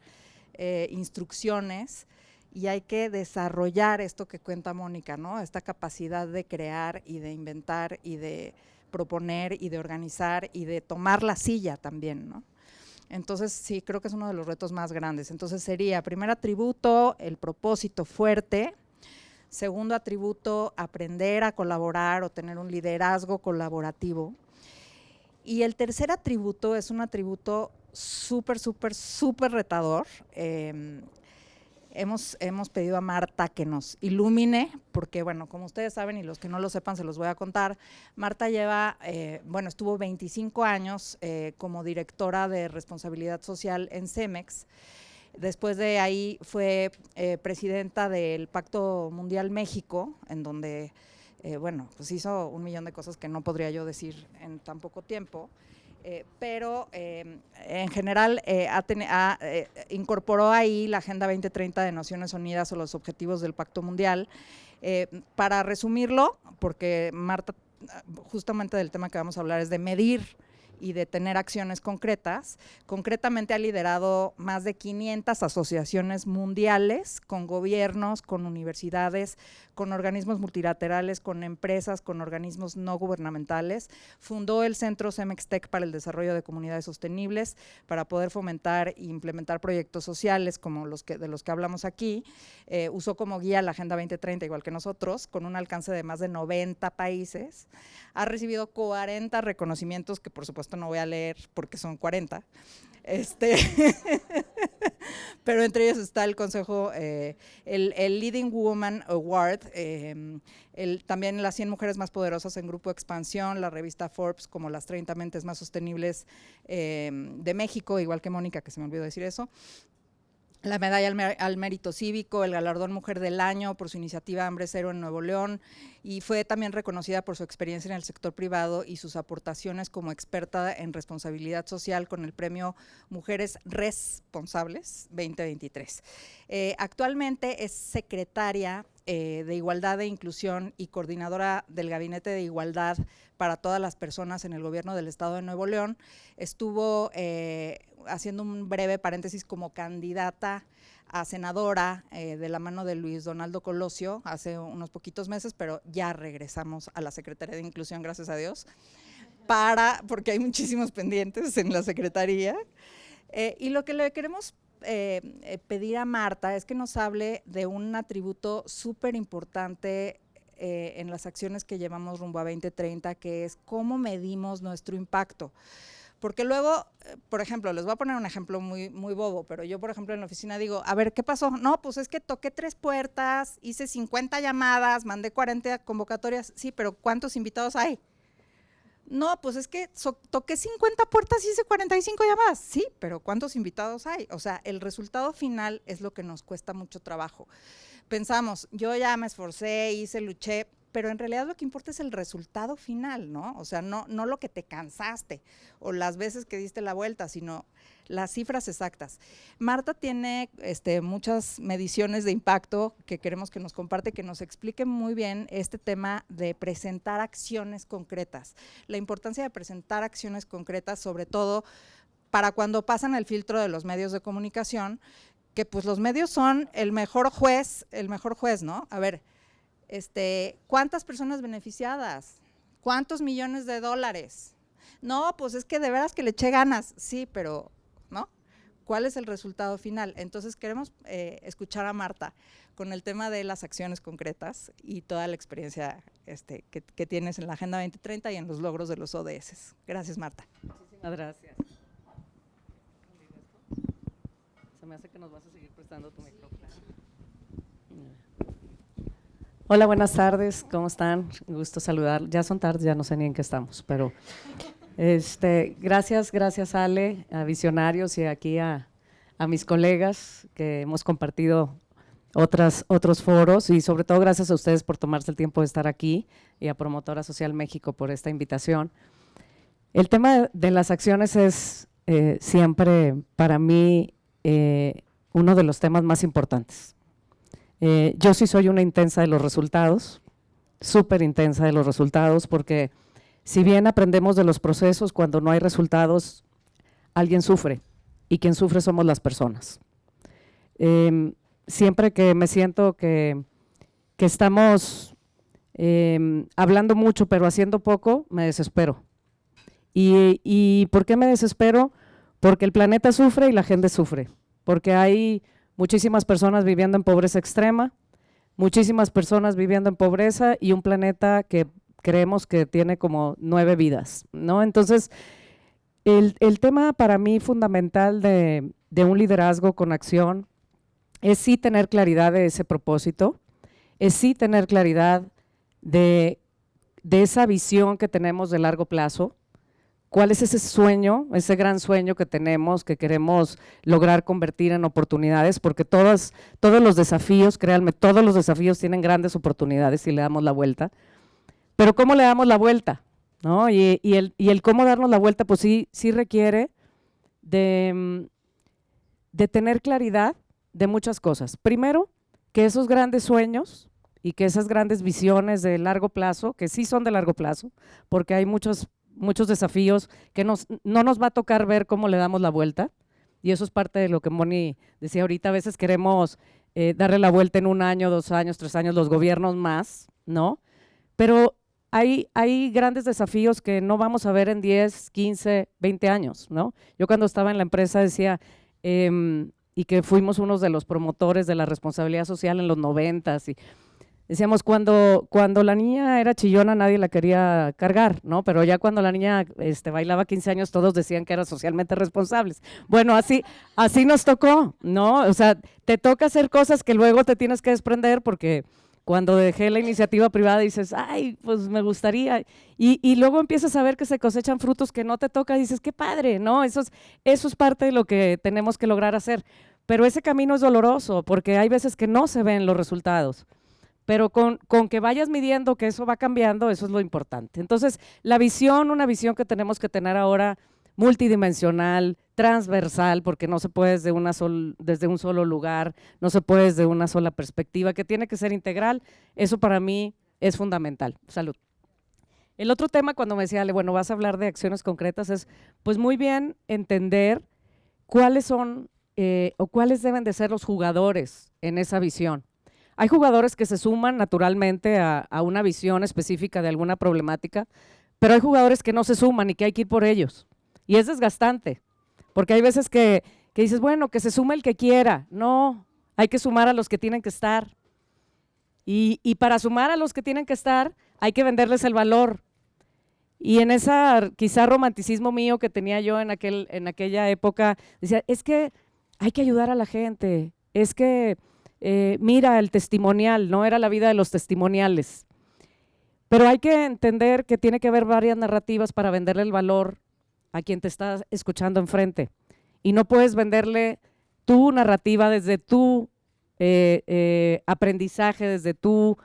instrucciones, y hay que desarrollar esto que cuenta Mónica, ¿no? Esta capacidad de crear y de inventar y de proponer y de organizar y de tomar la silla también, ¿no? Entonces, sí, creo que es uno de los retos más grandes. Entonces sería, primer atributo, el propósito fuerte. Segundo atributo, aprender a colaborar o tener un liderazgo colaborativo. Y el tercer atributo es un atributo súper retador. Hemos pedido a Marta que nos ilumine, porque bueno, como ustedes saben y los que no lo sepan se los voy a contar, Marta estuvo 25 años como directora de responsabilidad social en Cemex. Después de ahí fue presidenta del Pacto Mundial México, en donde, pues hizo 1,000,000 de cosas que no podría yo decir en tan poco tiempo. Pero en general incorporó ahí la Agenda 2030 de Naciones Unidas o los objetivos del Pacto Mundial. Para resumirlo, porque Marta, justamente del tema que vamos a hablar es de medir y de tener acciones concretas. Concretamente ha liderado más de 500 asociaciones mundiales con gobiernos, con universidades, con organismos multilaterales, con empresas, con organismos no gubernamentales. Fundó el Centro Cemex Tech para el Desarrollo de Comunidades Sostenibles para poder fomentar e implementar proyectos sociales como de los que hablamos aquí. Usó como guía la Agenda 2030, igual que nosotros, con un alcance de más de 90 países. Ha recibido 40 reconocimientos que por supuesto no voy a leer porque son 40, pero entre ellos está el consejo, el Leading Woman Award, también las 100 mujeres más poderosas en Grupo Expansión, la revista Forbes como las 30 mentes más sostenibles de México, igual que Mónica, que se me olvidó decir eso. La medalla al mérito cívico, el galardón Mujer del Año por su iniciativa Hambre Cero en Nuevo León, y fue también reconocida por su experiencia en el sector privado y sus aportaciones como experta en responsabilidad social con el premio Mujeres Responsables 2023. Actualmente es secretaria de Igualdad e Inclusión y coordinadora del Gabinete de Igualdad para todas las personas en el gobierno del Estado de Nuevo León, estuvo haciendo un breve paréntesis como candidata a senadora de la mano de Luis Donaldo Colosio hace unos poquitos meses, pero ya regresamos a la Secretaría de Inclusión, gracias a Dios, porque hay muchísimos pendientes en la Secretaría. Y lo que le queremos pedir a Marta es que nos hable de un atributo súper importante en las acciones que llevamos rumbo a 2030, que es cómo medimos nuestro impacto. Porque luego, por ejemplo, les voy a poner un ejemplo muy bobo, pero yo, por ejemplo, en la oficina digo, a ver, ¿qué pasó? No, pues es que toqué 3 puertas, hice 50 llamadas, mandé 40 convocatorias. Sí, pero ¿cuántos invitados hay? No, pues es que toqué 50 puertas y hice 45 llamadas. Sí, pero ¿cuántos invitados hay? O sea, el resultado final es lo que nos cuesta mucho trabajo. Pensamos, yo ya me esforcé, luché, pero en realidad lo que importa es el resultado final, ¿no? O sea, no lo que te cansaste o las veces que diste la vuelta, sino las cifras exactas. Marta tiene muchas mediciones de impacto que queremos que nos comparte, que nos explique muy bien este tema de presentar acciones concretas, la importancia de presentar acciones concretas, sobre todo para cuando pasan el filtro de los medios de comunicación, que pues los medios son el mejor juez, ¿no? A ver, ¿cuántas personas beneficiadas? ¿Cuántos millones de dólares? No, pues es que de veras que le eché ganas. Sí, pero, ¿no? ¿Cuál es el resultado final? Entonces queremos escuchar a Marta con el tema de las acciones concretas y toda la experiencia que tienes en la Agenda 2030 y en los logros de los ODS. Gracias, Marta. Muchísimas gracias. Se me hace que nos vas a seguir prestando tu micrófono. Hola, buenas tardes, ¿cómo están? Un gusto saludar. Ya son tardes, ya no sé ni en qué estamos, pero gracias Ale, a Visionarios y aquí a mis colegas que hemos compartido otros foros y sobre todo gracias a ustedes por tomarse el tiempo de estar aquí y a Promotora Social México por esta invitación. El tema de las acciones es siempre para mí uno de los temas más importantes. Yo sí soy una intensa de los resultados, súper intensa de los resultados, porque si bien aprendemos de los procesos, cuando no hay resultados, alguien sufre, y quien sufre somos las personas. Siempre que me siento que estamos hablando mucho, pero haciendo poco, me desespero. ¿Y por qué me desespero? Porque el planeta sufre y la gente sufre, porque hay muchísimas personas viviendo en pobreza extrema, muchísimas personas viviendo en pobreza y un planeta que creemos que tiene como 9 vidas, ¿no? Entonces, el tema para mí fundamental de un liderazgo con acción es sí tener claridad de ese propósito, es sí tener claridad de esa visión que tenemos de largo plazo. ¿Cuál es ese sueño, ese gran sueño que tenemos, que queremos lograr convertir en oportunidades? Porque todos los desafíos, créanme, todos los desafíos tienen grandes oportunidades si le damos la vuelta. Pero ¿cómo le damos la vuelta? ¿No? Y el cómo darnos la vuelta, pues sí requiere de tener claridad de muchas cosas. Primero, que esos grandes sueños y que esas grandes visiones de largo plazo, que sí son de largo plazo, porque hay muchos desafíos que no nos va a tocar ver cómo le damos la vuelta, y eso es parte de lo que Moni decía ahorita. A veces queremos darle la vuelta en 1 año, 2 años, 3 años, los gobiernos más, ¿no? Pero hay grandes desafíos que no vamos a ver en 10, 15, 20 años, ¿no? Yo cuando estaba en la empresa decía, y que fuimos unos de los promotores de la responsabilidad social en los 90s, y decíamos, cuando la niña era chillona nadie la quería cargar, ¿no? Pero ya cuando la niña bailaba 15 años todos decían que eran socialmente responsables. Bueno, así nos tocó, ¿no? O sea, te toca hacer cosas que luego te tienes que desprender, porque cuando dejé la iniciativa privada dices, ay, pues me gustaría. Y luego empiezas a ver que se cosechan frutos que no te toca y dices, qué padre, ¿no? Eso es parte de lo que tenemos que lograr hacer. Pero ese camino es doloroso porque hay veces que no se ven los resultados. Pero con que vayas midiendo que eso va cambiando, eso es lo importante. Entonces, una visión que tenemos que tener ahora multidimensional, transversal, porque no se puede desde un solo lugar, no se puede desde una sola perspectiva, que tiene que ser integral. Eso para mí es fundamental. Salud. El otro tema, cuando me decía, Ale, bueno, vas a hablar de acciones concretas, es pues muy bien entender cuáles son o cuáles deben de ser los jugadores en esa visión. Hay jugadores que se suman naturalmente a una visión específica de alguna problemática, pero hay jugadores que no se suman y que hay que ir por ellos. Y es desgastante, porque hay veces que dices, bueno, que se sume el que quiera. No, hay que sumar a los que tienen que estar. Y para sumar a los que tienen que estar, hay que venderles el valor. Y en ese quizá romanticismo mío que tenía yo en aquella época, decía, es que hay que ayudar a la gente, es que mira el testimonial, no era la vida de los testimoniales. Pero hay que entender que tiene que haber varias narrativas para venderle el valor a quien te está escuchando enfrente. Y no puedes venderle tu narrativa desde tu aprendizaje, desde tu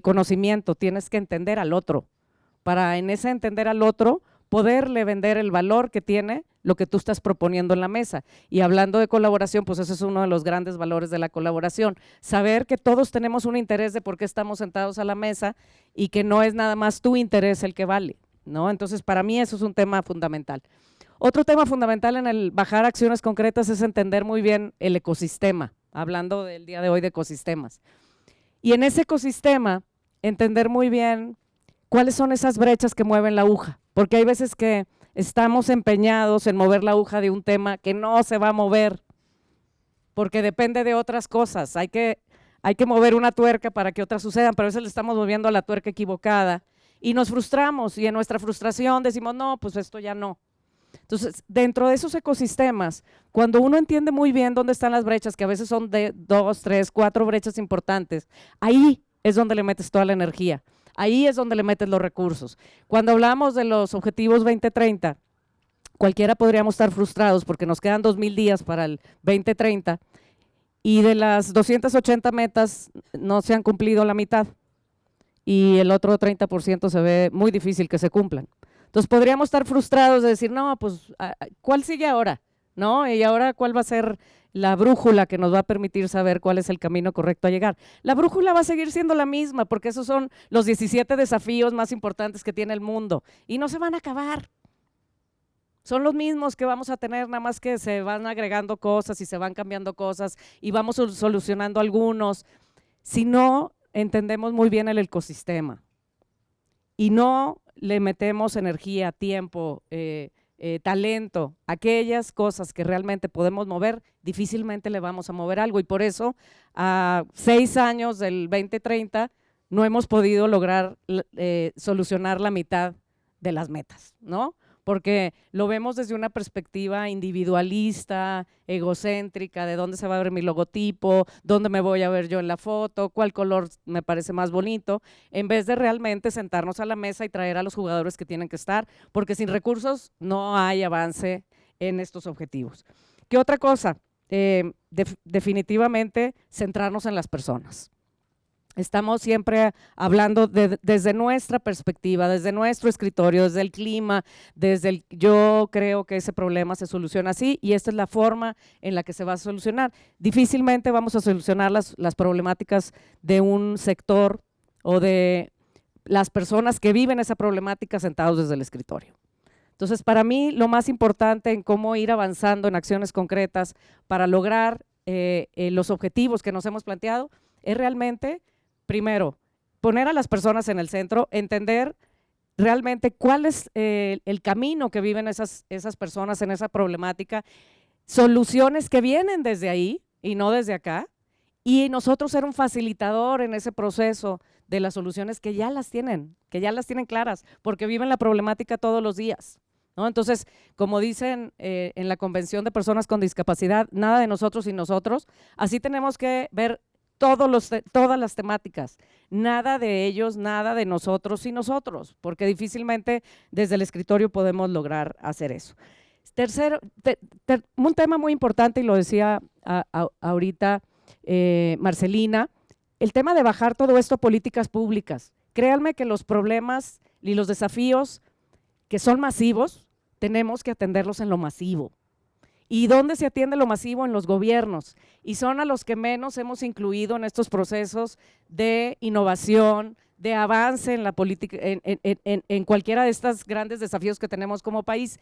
conocimiento. Tienes que entender al otro. Para en ese entender al otro, poderle vender el valor que tiene lo que tú estás proponiendo en la mesa. Y hablando de colaboración, pues ese es uno de los grandes valores de la colaboración. Saber que todos tenemos un interés de por qué estamos sentados a la mesa y que no es nada más tu interés el que vale, ¿no? Entonces, para mí eso es un tema fundamental. Otro tema fundamental en el bajar acciones concretas es entender muy bien el ecosistema, hablando del día de hoy de ecosistemas. Y en ese ecosistema, entender muy bien cuáles son esas brechas que mueven la aguja, porque hay veces que estamos empeñados en mover la aguja de un tema que no se va a mover, porque depende de otras cosas. Hay que mover una tuerca para que otras sucedan, pero a veces le estamos moviendo a la tuerca equivocada y nos frustramos, y en nuestra frustración decimos, no, pues esto ya no. Entonces, dentro de esos ecosistemas, cuando uno entiende muy bien dónde están las brechas, que a veces son de 2, 3, 4 brechas importantes, ahí es donde le metes toda la energía. Ahí es donde le metes los recursos. Cuando hablamos de los objetivos 2030, cualquiera podríamos estar frustrados porque nos quedan 2000 días para el 2030 y de las 280 metas no se han cumplido la mitad y el otro 30% se ve muy difícil que se cumplan. Entonces podríamos estar frustrados de decir, no, pues, ¿cuál sigue ahora? ¿No? Y ahora, ¿cuál va a ser la brújula que nos va a permitir saber cuál es el camino correcto a llegar? La brújula va a seguir siendo la misma, porque esos son los 17 desafíos más importantes que tiene el mundo y no se van a acabar. Son los mismos que vamos a tener, nada más que se van agregando cosas y se van cambiando cosas y vamos solucionando algunos. Si no entendemos muy bien el ecosistema y no le metemos energía, tiempo, talento, aquellas cosas que realmente podemos mover, difícilmente le vamos a mover algo. Y por eso, a 6 años del 2030, no hemos podido lograr solucionar la mitad de las metas, ¿no? Porque lo vemos desde una perspectiva individualista, egocéntrica, de dónde se va a ver mi logotipo, dónde me voy a ver yo en la foto, cuál color me parece más bonito, en vez de realmente sentarnos a la mesa y traer a los jugadores que tienen que estar, porque sin recursos no hay avance en estos objetivos. ¿Qué otra cosa? Definitivamente centrarnos en las personas. Estamos siempre hablando desde nuestra perspectiva, desde nuestro escritorio, desde el clima, yo creo que ese problema se soluciona así y esta es la forma en la que se va a solucionar. Difícilmente vamos a solucionar las problemáticas de un sector o de las personas que viven esa problemática sentados desde el escritorio. Entonces, para mí, lo más importante en cómo ir avanzando en acciones concretas para lograr los objetivos que nos hemos planteado es realmente, primero, poner a las personas en el centro, entender realmente cuál es el camino que viven esas personas en esa problemática, soluciones que vienen desde ahí y no desde acá, y nosotros ser un facilitador en ese proceso de las soluciones que ya las tienen claras, porque viven la problemática todos los días, ¿no? Entonces, como dicen en la Convención de Personas con Discapacidad, nada de nosotros y nosotros, así tenemos que ver todas las temáticas, nada de ellos, nada de nosotros y nosotros, porque difícilmente desde el escritorio podemos lograr hacer eso. Tercero, un tema muy importante, y lo decía ahorita Marcelina, el tema de bajar todo esto a políticas públicas. Créanme que los problemas y los desafíos que son masivos, tenemos que atenderlos en lo masivo. ¿Y dónde se atiende lo masivo? En los gobiernos. Y son a los que menos hemos incluido en estos procesos de innovación, de avance en la política, en cualquiera de estos grandes desafíos que tenemos como país.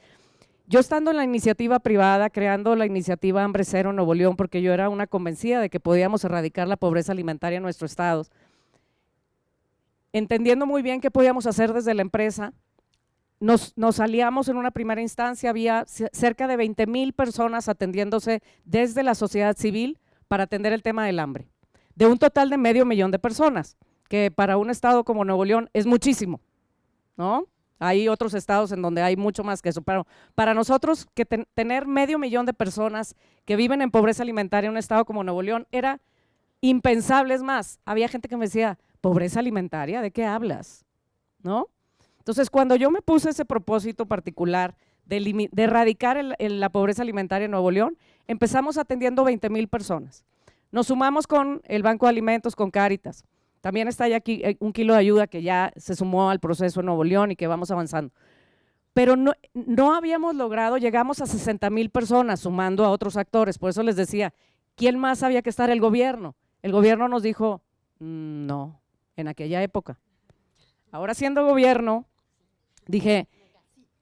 Yo estando en la iniciativa privada, creando la iniciativa Hambre Cero Nuevo León, porque yo era una convencida de que podíamos erradicar la pobreza alimentaria en nuestro estado, entendiendo muy bien qué podíamos hacer desde la empresa, nos aliamos en una primera instancia, había cerca de 20,000 personas atendiéndose desde la sociedad civil para atender el tema del hambre, de un total de 500,000 de personas, que para un estado como Nuevo León es muchísimo, ¿no? Hay otros estados en donde hay mucho más que eso, pero para nosotros que tener 500,000 de personas que viven en pobreza alimentaria en un estado como Nuevo León era impensable. Es más, había gente que me decía, ¿pobreza alimentaria? ¿De qué hablas? ¿No? Entonces, cuando yo me puse ese propósito particular de erradicar la pobreza alimentaria en Nuevo León, empezamos atendiendo 20,000 personas. Nos sumamos con el Banco de Alimentos, con Cáritas. También está ya aquí un kilo de ayuda que ya se sumó al proceso en Nuevo León y que vamos avanzando. Pero no habíamos logrado, llegamos a 60,000 personas sumando a otros actores. Por eso les decía, ¿quién más había que estar? El gobierno. El gobierno nos dijo, no, en aquella época. Ahora siendo gobierno, dije,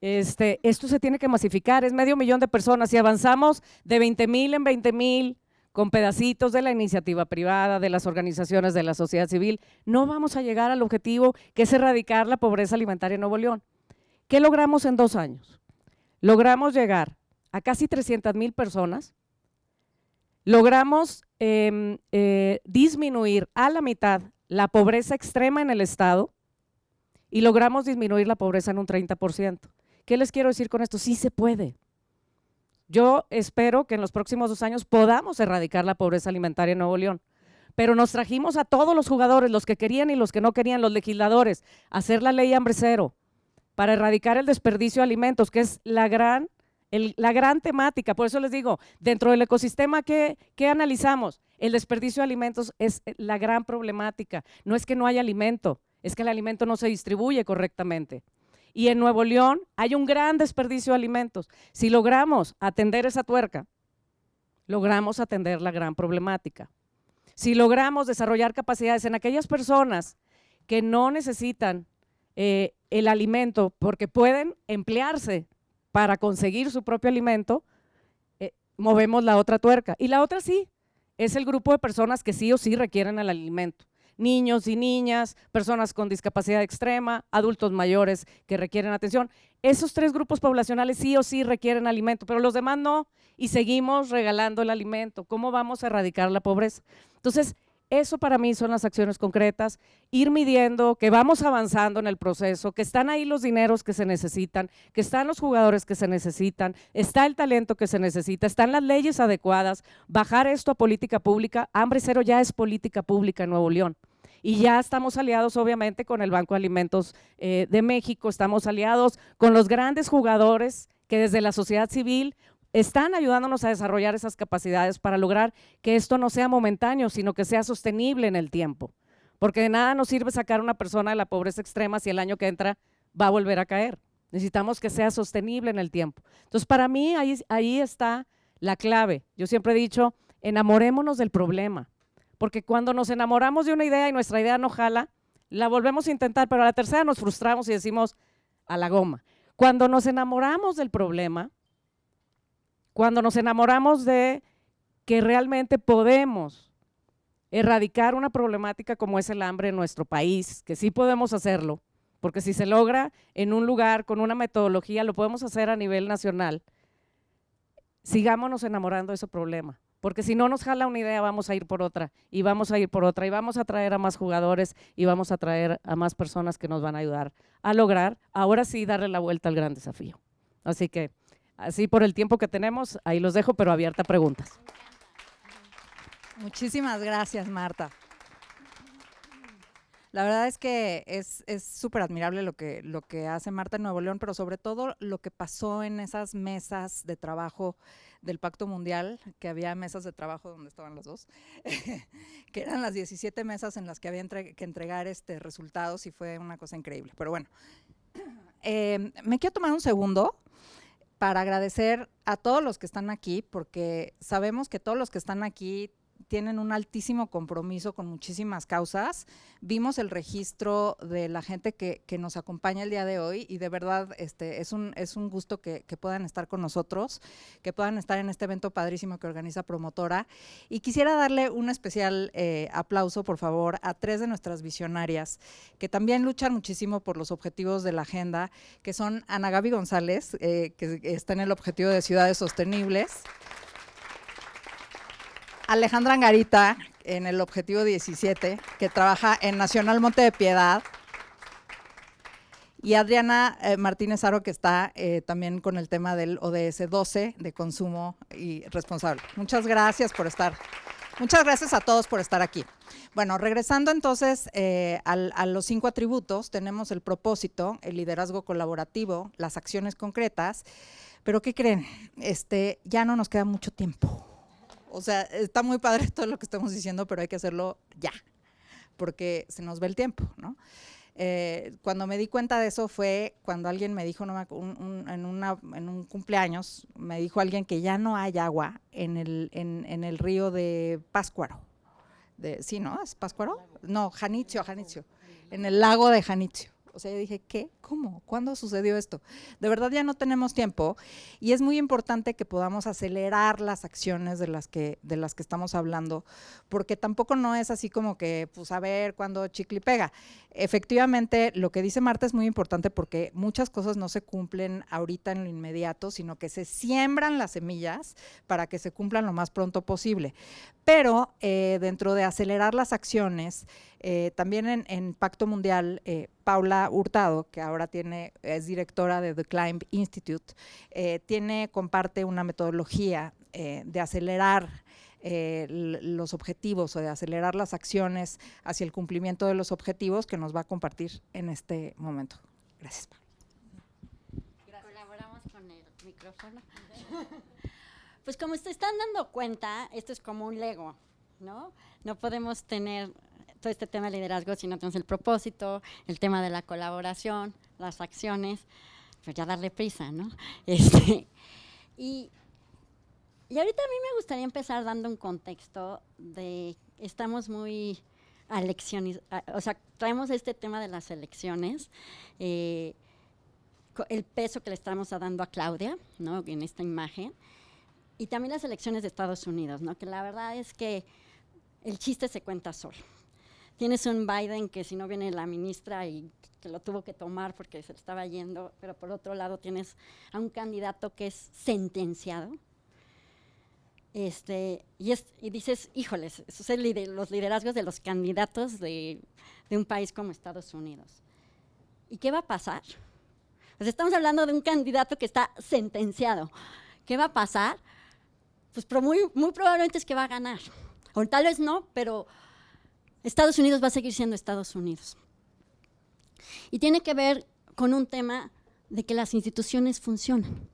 esto se tiene que masificar, es 500,000 de personas. Si avanzamos de 20,000 en 20,000, con pedacitos de la iniciativa privada, de las organizaciones de la sociedad civil, no vamos a llegar al objetivo que es erradicar la pobreza alimentaria en Nuevo León. ¿Qué logramos en 2 años? Logramos llegar a casi 300,000 personas, logramos disminuir a la mitad la pobreza extrema en el estado y logramos disminuir la pobreza en un 30%. ¿Qué les quiero decir con esto? Sí se puede. Yo espero que en los próximos 2 años podamos erradicar la pobreza alimentaria en Nuevo León, pero nos trajimos a todos los jugadores, los que querían y los que no querían, los legisladores, a hacer la ley Hambre Cero para erradicar el desperdicio de alimentos, que es la gran temática. Por eso les digo, dentro del ecosistema ¿qué analizamos? El desperdicio de alimentos es la gran problemática. No es que no haya alimento, es que el alimento no se distribuye correctamente. Y en Nuevo León hay un gran desperdicio de alimentos. Si logramos atender esa tuerca, logramos atender la gran problemática. Si logramos desarrollar capacidades en aquellas personas que no necesitan el alimento porque pueden emplearse para conseguir su propio alimento, movemos la otra tuerca. Y la otra sí, es el grupo de personas que sí o sí requieren el alimento. Niños y niñas, personas con discapacidad extrema, adultos mayores que requieren atención. Esos 3 grupos poblacionales sí o sí requieren alimento, pero los demás no, y seguimos regalando el alimento. ¿Cómo vamos a erradicar la pobreza? Entonces, eso para mí son las acciones concretas, ir midiendo que vamos avanzando en el proceso, que están ahí los dineros que se necesitan, que están los jugadores que se necesitan, está el talento que se necesita, están las leyes adecuadas, bajar esto a política pública. Hambre Cero ya es política pública en Nuevo León. Y ya estamos aliados obviamente con el Banco de Alimentos de México, estamos aliados con los grandes jugadores que desde la sociedad civil están ayudándonos a desarrollar esas capacidades para lograr que esto no sea momentáneo, sino que sea sostenible en el tiempo. Porque de nada nos sirve sacar a una persona de la pobreza extrema si el año que entra va a volver a caer. Necesitamos que sea sostenible en el tiempo. Entonces, para mí ahí está la clave. Yo siempre he dicho, enamorémonos del problema. Porque cuando nos enamoramos de una idea y nuestra idea no jala, la volvemos a intentar, pero a la tercera nos frustramos y decimos a la goma. Cuando nos enamoramos del problema, cuando nos enamoramos de que realmente podemos erradicar una problemática como es el hambre en nuestro país, que sí podemos hacerlo, porque si se logra en un lugar con una metodología, lo podemos hacer a nivel nacional, sigámonos enamorando de ese problema. Porque si no nos jala una idea, vamos a ir por otra, y vamos a ir por otra, y vamos a traer a más jugadores, y vamos a traer a más personas que nos van a ayudar a lograr, ahora sí, darle la vuelta al gran desafío. Así que, así por el tiempo que tenemos, ahí los dejo, pero abierta a preguntas. Muchísimas gracias, Marta. La verdad es que es súper admirable lo que hace Marta en Nuevo León, pero sobre todo lo que pasó en esas mesas de trabajo del Pacto Mundial, que había mesas de trabajo donde estaban las dos, que eran las 17 mesas en las que había que entregar resultados, y fue una cosa increíble. Pero bueno, me quiero tomar un segundo para agradecer a todos los que están aquí, porque sabemos que todos los que están aquí tienen un altísimo compromiso con muchísimas causas. Vimos el registro de la gente que nos acompaña el día de hoy y de verdad es un gusto que puedan estar con nosotros, que puedan estar en este evento padrísimo que organiza Promotora. Y quisiera darle un especial aplauso, por favor, a 3 de nuestras visionarias que también luchan muchísimo por los objetivos de la agenda, que son Ana Gaby González, que está en el objetivo de ciudades sostenibles, Alejandra Angarita, en el objetivo 17, que trabaja en Nacional Monte de Piedad, y Adriana Martínez Aro, que está también con el tema del ODS 12, de consumo y responsable. Muchas gracias por estar. Muchas gracias a todos por estar aquí. Bueno, regresando entonces a los 5 atributos, tenemos el propósito, el liderazgo colaborativo, las acciones concretas, pero ¿qué creen? Ya no nos queda mucho tiempo. O sea, está muy padre todo lo que estamos diciendo, pero hay que hacerlo ya, porque se nos va el tiempo, ¿no? Cuando me di cuenta de eso fue cuando alguien me dijo, en un cumpleaños, me dijo alguien que ya no hay agua en el río de Pátzcuaro. Sí, ¿no? ¿Es Pátzcuaro? No, Janitzio, en el lago de Janitzio. O sea, yo dije, ¿qué? ¿Cómo? ¿Cuándo sucedió esto? De verdad ya no tenemos tiempo y es muy importante que podamos acelerar las acciones de las que estamos hablando, porque tampoco no es así como que, pues a ver cuándo chicle y pega. Efectivamente, lo que dice Marta es muy importante porque muchas cosas no se cumplen ahorita en lo inmediato, sino que se siembran las semillas para que se cumplan lo más pronto posible. Pero dentro de acelerar las acciones, también en Pacto Mundial, Paula Hurtado, que ahora es directora de The Climb Institute, comparte una metodología de acelerar los objetivos o de acelerar las acciones hacia el cumplimiento de los objetivos que nos va a compartir en este momento. Gracias, Paula. Colaboramos con el micrófono. Pues como se están dando cuenta, esto es como un Lego, ¿no? No podemos tener todo este tema de liderazgo si no tenemos el propósito, el tema de la colaboración, las acciones, pues ya darle prisa, ¿no? Y ahorita a mí me gustaría empezar dando un contexto de, estamos muy o sea, traemos este tema de las elecciones, el peso que le estamos dando a Claudia, ¿no? En esta imagen, y también las elecciones de Estados Unidos, ¿no? Que la verdad es que el chiste se cuenta solo. Tienes un Biden que si no viene la ministra y que lo tuvo que tomar porque se le estaba yendo, pero por otro lado tienes a un candidato que es sentenciado. Y dices, híjoles, esos son los liderazgos de los candidatos de un país como Estados Unidos. ¿Y qué va a pasar? Pues estamos hablando de un candidato que está sentenciado. ¿Qué va a pasar? Pues muy probablemente es que va a ganar. O tal vez no, pero Estados Unidos va a seguir siendo Estados Unidos. Y tiene que ver con un tema de que las instituciones funcionan.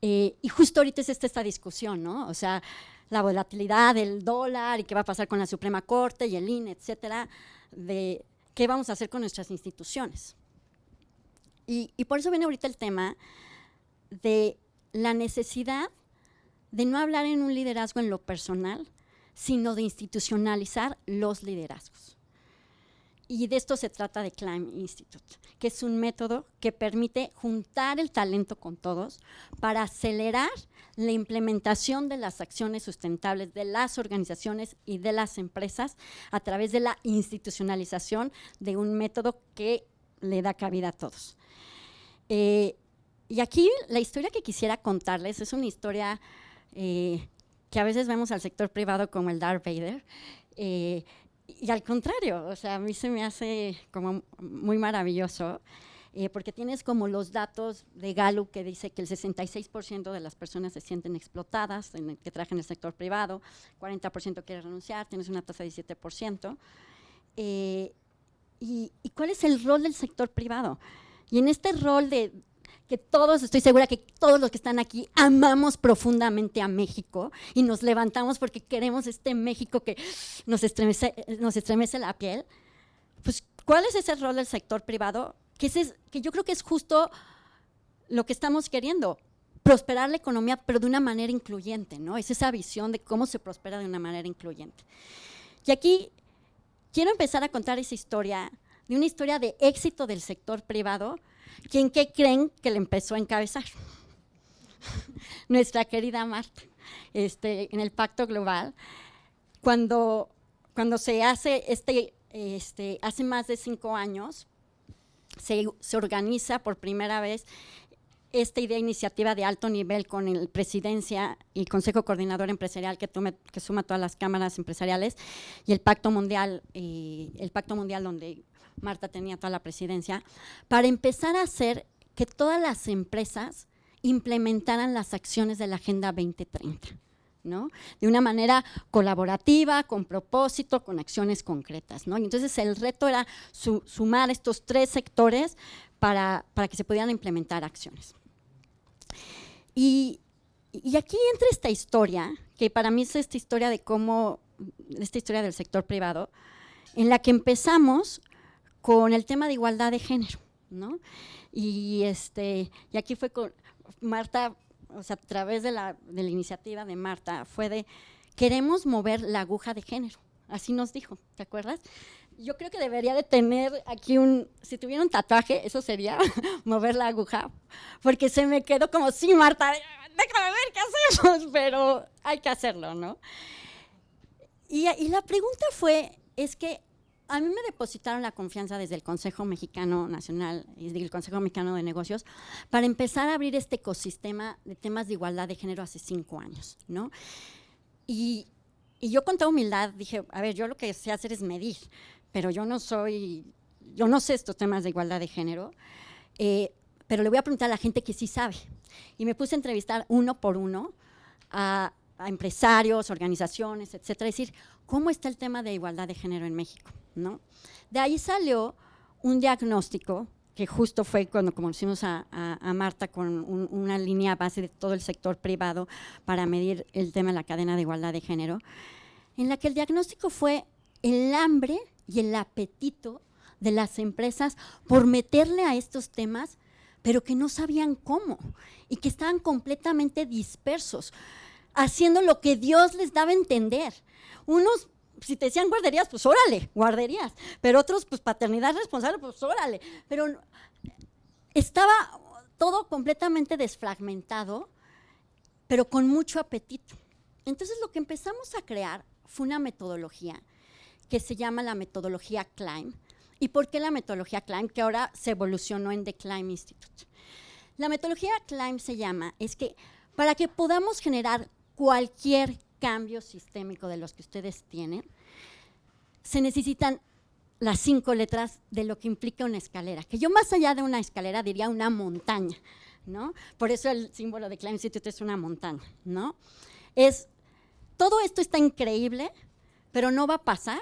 Y justo ahorita es esta discusión, ¿no? O sea, la volatilidad del dólar y qué va a pasar con la Suprema Corte y el INE, etcétera, de qué vamos a hacer con nuestras instituciones. Y por eso viene ahorita el tema de la necesidad de no hablar en un liderazgo en lo personal, sino de institucionalizar los liderazgos. Y de esto se trata de Climb Institute, que es un método que permite juntar el talento con todos para acelerar la implementación de las acciones sustentables de las organizaciones y de las empresas a través de la institucionalización de un método que le da cabida a todos. Y aquí la historia que quisiera contarles es una historia que a veces vemos al sector privado como el Darth Vader, y al contrario, o sea, a mí se me hace como muy maravilloso, porque tienes como los datos de Gallup que dice que el 66% de las personas se sienten explotadas, que trabajan en el sector privado, 40% quiere renunciar, tienes una tasa de 17%. ¿Y cuál es el rol del sector privado? Y en este rol de que todos, estoy segura que todos los que están aquí amamos profundamente a México y nos levantamos porque queremos este México que nos estremece la piel, pues ¿cuál es ese rol del sector privado? Que yo creo que es justo lo que estamos queriendo, prosperar la economía, pero de una manera incluyente, ¿no? Es esa visión de cómo se prospera de una manera incluyente. Y aquí quiero empezar a contar esa historia, de una historia de éxito del sector privado, que en qué creen que le empezó a encabezar. Nuestra querida Marta, en el Pacto Global, cuando se hace hace más de 5 años, se organiza por primera vez esta iniciativa de alto nivel con el Presidencia y Consejo Coordinador Empresarial que suma todas las cámaras empresariales y el Pacto Mundial donde Marta tenía toda la presidencia, para empezar a hacer que todas las empresas implementaran las acciones de la Agenda 2030, ¿no? De una manera colaborativa, con propósito, con acciones concretas, ¿no? Y entonces el reto era sumar estos 3 sectores para que se pudieran implementar acciones. Y aquí entra esta historia, que para mí es esta historia del sector privado, en la que empezamos con el tema de igualdad de género, ¿no? Y aquí fue con Marta, o sea, a través de la iniciativa de Marta, fue de queremos mover la aguja de género, así nos dijo, ¿te acuerdas? Yo creo que debería de tener aquí si tuviera un tatuaje, eso sería mover la aguja, porque se me quedó como, sí, Marta, déjame ver qué hacemos, pero hay que hacerlo, ¿no? Y la pregunta es que a mí me depositaron la confianza desde el Consejo Mexicano Nacional y el Consejo Mexicano de Negocios para empezar a abrir este ecosistema de temas de igualdad de género hace 5 años, ¿no? Y yo con toda humildad dije, a ver, yo lo que sé hacer es medir, pero yo no sé estos temas de igualdad de género, pero le voy a preguntar a la gente que sí sabe. Y me puse a entrevistar uno por uno a empresarios, organizaciones, etcétera, decir, ¿cómo está el tema de igualdad de género en México? ¿No? De ahí salió un diagnóstico que justo fue cuando conocimos a Marta con una línea base de todo el sector privado para medir el tema de la cadena de igualdad de género, en la que el diagnóstico fue el hambre y el apetito de las empresas por meterle a estos temas, pero que no sabían cómo y que estaban completamente dispersos, haciendo lo que Dios les daba a entender. Unos, si te decían guarderías, pues órale, guarderías, pero otros, pues paternidad responsable, pues órale, pero estaba todo completamente desfragmentado, pero con mucho apetito. Entonces lo que empezamos a crear fue una metodología que se llama la metodología CLIMB. ¿Y por qué la metodología CLIMB? Que ahora se evolucionó en The CLIMB Institute. La metodología CLIMB es que para que podamos generar cualquier cambio sistémico de los que ustedes tienen, se necesitan las 5 letras de lo que implica una escalera, que yo más allá de una escalera diría una montaña, ¿no? Por eso el símbolo de CLIMB Institute es una montaña, ¿no? Todo esto está increíble, pero no va a pasar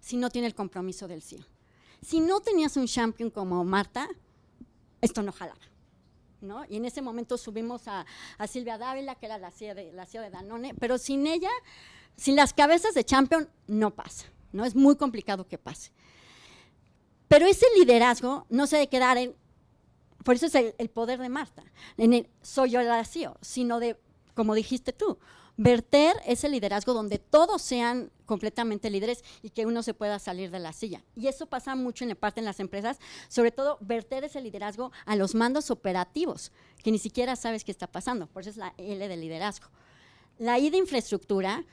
si no tiene el compromiso del CEO. Si no tenías un champion como Marta, esto no jalaba, ¿no? Y en ese momento subimos a Silvia Dávila, que era la CEO de Danone, pero sin ella, sin las cabezas de champion, no pasa, ¿no? Es muy complicado que pase. Pero ese liderazgo no se debe quedar por eso es el poder de Marta, soy yo la CEO, sino de, como dijiste tú, verter ese liderazgo donde todos sean completamente líderes y que uno se pueda salir de la silla. Y eso pasa mucho en las empresas, sobre todo verter ese liderazgo a los mandos operativos, que ni siquiera sabes qué está pasando, por eso es la L de liderazgo. La I de infraestructura,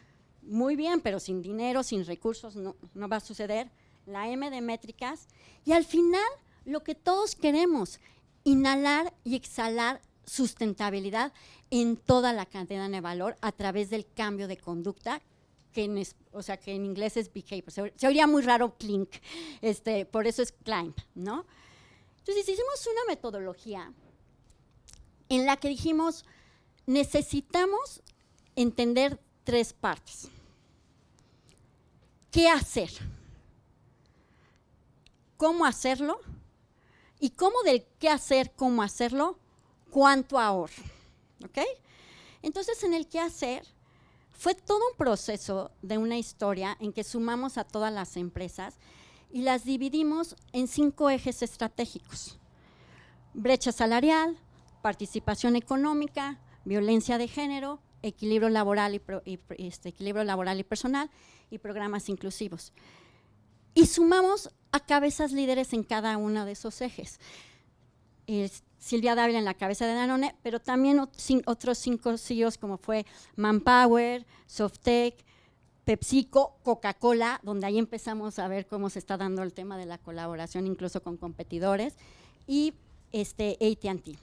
muy bien, pero sin dinero, sin recursos, no va a suceder. La M de métricas, y al final, lo que todos queremos, inhalar y exhalar sustentabilidad en toda la cadena de valor a través del cambio de conducta, que en inglés es behavior. Se oiría muy raro clink, por eso es climb, ¿no? Entonces hicimos una metodología en la que dijimos, necesitamos entender 3 partes. ¿Qué hacer? ¿Cómo hacerlo? Y cómo del qué hacer, cómo hacerlo, cuánto ahorro, ¿ok? Entonces, en el qué hacer, fue todo un proceso de una historia en que sumamos a todas las empresas y las dividimos en 5 ejes estratégicos. Brecha salarial, participación económica, violencia de género, equilibrio laboral equilibrio laboral y personal y programas inclusivos. Y sumamos a cabezas líderes en cada uno de esos ejes. Silvia Dávila en la cabeza de Danone, pero también otros 5 CEOs como fue Manpower, Softec, PepsiCo, Coca-Cola, donde ahí empezamos a ver cómo se está dando el tema de la colaboración incluso con competidores, y AT&T.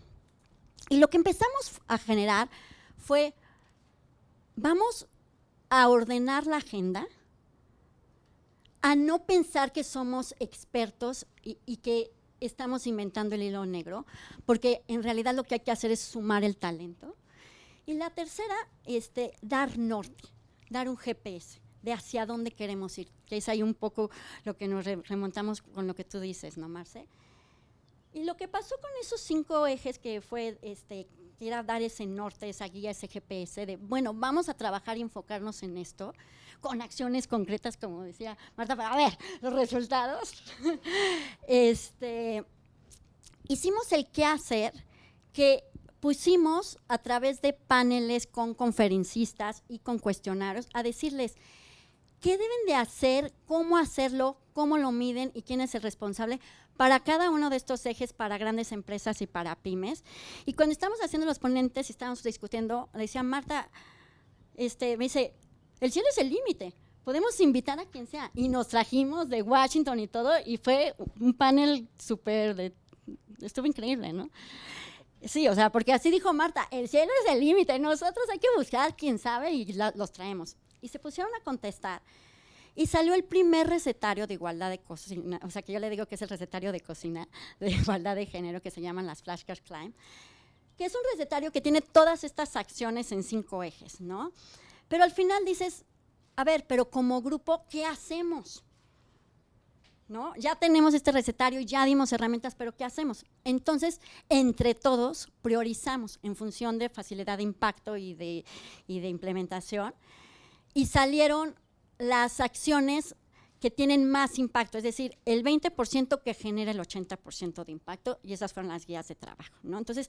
Y lo que empezamos a generar fue, vamos a ordenar la agenda, a no pensar que somos expertos y que estamos inventando el hilo negro, porque en realidad lo que hay que hacer es sumar el talento. Y la tercera, dar norte, dar un GPS de hacia dónde queremos ir, que es ahí un poco lo que nos remontamos con lo que tú dices, ¿no, Marce? Y lo que pasó con esos 5 ejes que fue, que era dar ese norte, esa guía, ese GPS de, bueno, vamos a trabajar y enfocarnos en esto, con acciones concretas, como decía Marta, para ver los resultados. Hicimos el qué hacer, que pusimos a través de paneles con conferencistas y con cuestionarios a decirles qué deben de hacer, cómo hacerlo, cómo lo miden y quién es el responsable para cada uno de estos ejes, para grandes empresas y para pymes. Y cuando estamos haciendo los ponentes y estábamos discutiendo, le decía Marta, me dice, el cielo es el límite, podemos invitar a quien sea. Y nos trajimos de Washington y todo, y fue un panel súper, estuvo increíble, ¿no? Sí, o sea, porque así dijo Marta, el cielo es el límite, nosotros hay que buscar quien sabe y los traemos. Y se pusieron a contestar. Y salió el primer recetario de igualdad de cocina, o sea, que yo le digo que es el recetario de cocina de igualdad de género, que se llaman las flashcards Climb, que es un recetario que tiene todas estas acciones en 5 ejes, ¿no? Pero al final dices, a ver, pero como grupo, ¿qué hacemos? ¿No? Ya tenemos este recetario, ya dimos herramientas, pero ¿qué hacemos? Entonces, entre todos, priorizamos en función de facilidad de impacto y de implementación, y salieron las acciones que tienen más impacto, es decir, el 20% que genera el 80% de impacto, y esas fueron las guías de trabajo, ¿no? Entonces,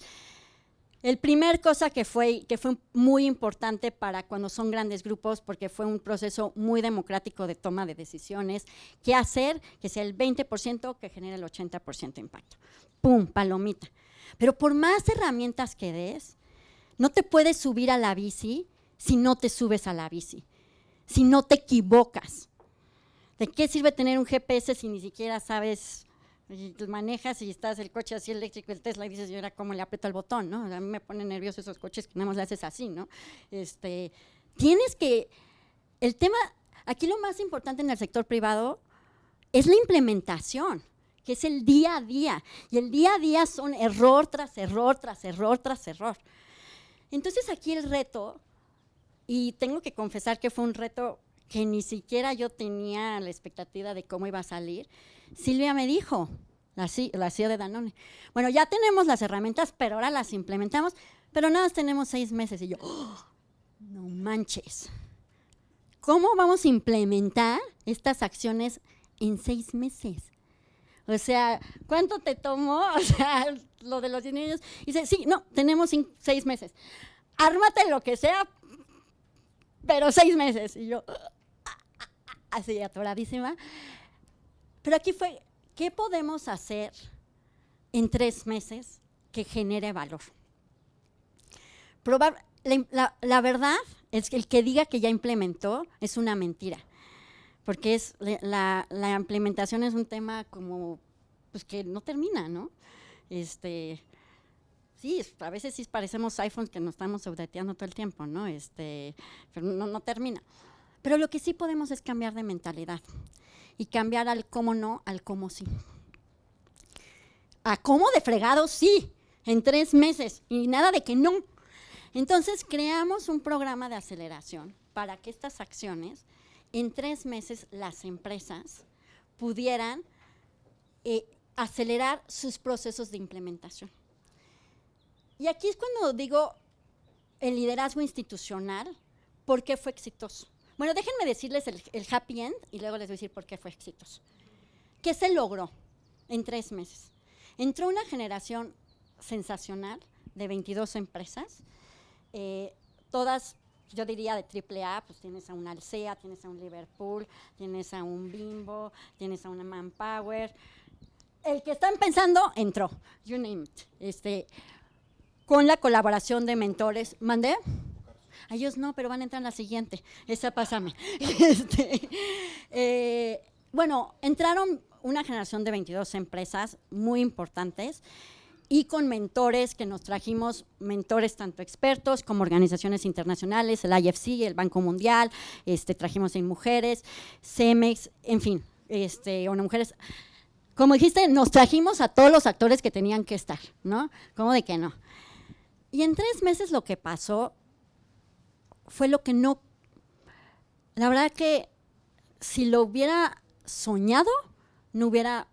el primer cosa que fue muy importante para cuando son grandes grupos, porque fue un proceso muy democrático de toma de decisiones, qué hacer, que sea el 20% que genere el 80% de impacto. ¡Pum! Palomita. Pero por más herramientas que des, no te puedes subir a la bici si no te subes a la bici, si no te equivocas. ¿De qué sirve tener un GPS si ni siquiera sabes, y manejas y estás el coche así eléctrico, el Tesla, y dices, ¿y ahora cómo le aprieto el botón? ¿No? A mí me ponen nerviosos esos coches que nada más le haces así, ¿no? Tienes que, el tema, aquí lo más importante en el sector privado es la implementación, que es el día a día, y el día a día son error tras error, tras error, tras error. Entonces aquí el reto, y tengo que confesar que fue un reto que ni siquiera yo tenía la expectativa de cómo iba a salir. Silvia me dijo, la CEO de Danone, bueno, ya tenemos las herramientas, pero ahora las implementamos, pero nada más tenemos 6 meses. Y yo, ¡oh, no manches! ¿Cómo vamos a implementar estas acciones en 6 meses? O sea, ¿cuánto te tomó? O sea, lo de los 10 niños. Y dice, sí, no, tenemos 6 meses. Ármate lo que sea, pero 6 meses. Y yo, así atoradísima. Pero aquí fue, ¿qué podemos hacer en 3 meses que genere valor? La verdad es que el que diga que ya implementó es una mentira, porque la implementación es un tema como, pues que no termina, ¿no? Sí, a veces sí parecemos iPhones que nos estamos updateando todo el tiempo, ¿no? Pero no termina. Pero lo que sí podemos es cambiar de mentalidad y cambiar al cómo no, al cómo sí. A cómo de fregado sí, en 3 meses, y nada de que no. Entonces creamos un programa de aceleración para que estas acciones, en 3 meses las empresas pudieran acelerar sus procesos de implementación. Y aquí es cuando digo el liderazgo institucional, ¿por qué fue exitoso? Bueno, déjenme decirles el happy end y luego les voy a decir por qué fue exitoso. ¿Qué se logró en 3 meses? Entró una generación sensacional de 22 empresas, todas, yo diría de AAA, pues tienes a un Alsea, tienes a un Liverpool, tienes a un Bimbo, tienes a una Manpower. El que están pensando, entró, you name it. Con la colaboración de mentores, ¿mandé? A ellos no, pero van a entrar en la siguiente. Esa pásame. Bueno, entraron una generación de 22 empresas muy importantes y con mentores que nos trajimos, mentores tanto expertos como organizaciones internacionales, el IFC, el Banco Mundial, trajimos en mujeres, Cemex, en fin, una mujeres. Como dijiste, nos trajimos a todos los actores que tenían que estar, ¿no? ¿Cómo de que no? Y en 3 meses lo que pasó fue lo que no, la verdad que si lo hubiera soñado, no hubiera,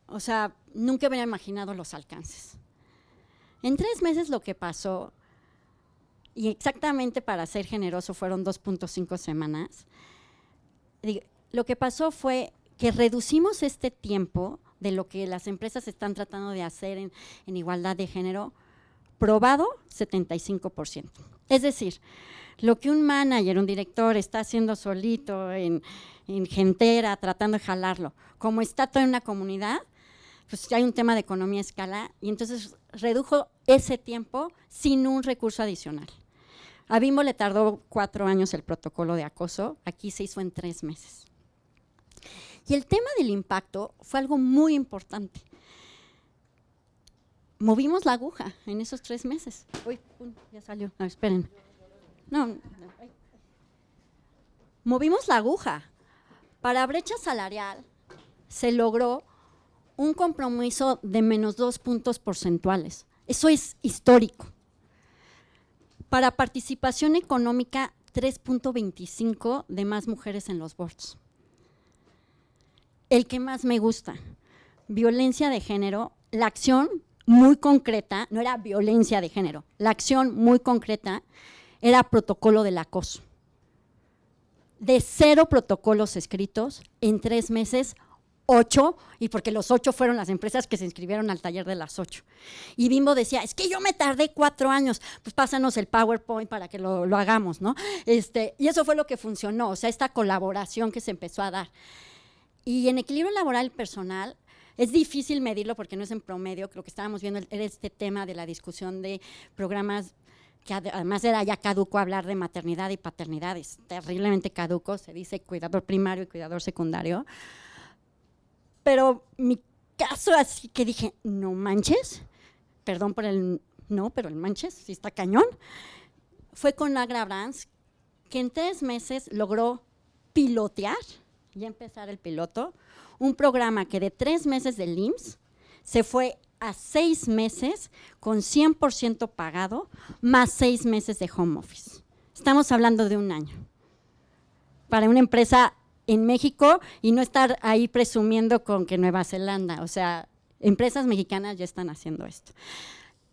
o sea, nunca hubiera imaginado los alcances. En 3 meses lo que pasó, y exactamente para ser generoso fueron 2.5 semanas, lo que pasó fue que reducimos este tiempo de lo que las empresas están tratando de hacer en igualdad de género, probado 75%. Es decir, lo que un manager, un director está haciendo solito en Gentera, tratando de jalarlo, como está toda una comunidad, pues ya hay un tema de economía a escala, y entonces redujo ese tiempo sin un recurso adicional. A Bimbo le tardó 4 años el protocolo de acoso, aquí se hizo en 3 meses. Y el tema del impacto fue algo muy importante. Movimos la aguja en esos 3 meses. Uy, ya salió. No, esperen. No. Movimos la aguja. Para brecha salarial se logró un compromiso de -2 puntos porcentuales. Eso es histórico. Para participación económica, 3.25 de más mujeres en los boards. El que más me gusta, violencia de género, la acción muy concreta, no era violencia de género, la acción muy concreta era protocolo del acoso. De 0 protocolos escritos, en 3 meses, 8, y porque los 8 fueron las empresas que se inscribieron al taller de las 8. Y Bimbo decía, es que yo me tardé 4 años, pues pásanos el PowerPoint para que lo hagamos, ¿no? Y eso fue lo que funcionó, o sea, esta colaboración que se empezó a dar. Y en equilibrio laboral y personal, es difícil medirlo porque no es en promedio, lo que estábamos viendo era este tema de la discusión de programas que además era ya caduco hablar de maternidad y paternidad, es terriblemente caduco, se dice cuidador primario y cuidador secundario. Pero mi caso así que dije, no manches, perdón por el no, pero el manches, sí está cañón, fue con Agra Brands, que en 3 meses logró pilotear, ya empezar el piloto, un programa que de 3 meses del IMSS se fue a 6 meses con 100% pagado, más 6 meses de home office. Estamos hablando de 1 año. Para una empresa en México y no estar ahí presumiendo con que Nueva Zelanda, o sea, empresas mexicanas ya están haciendo esto.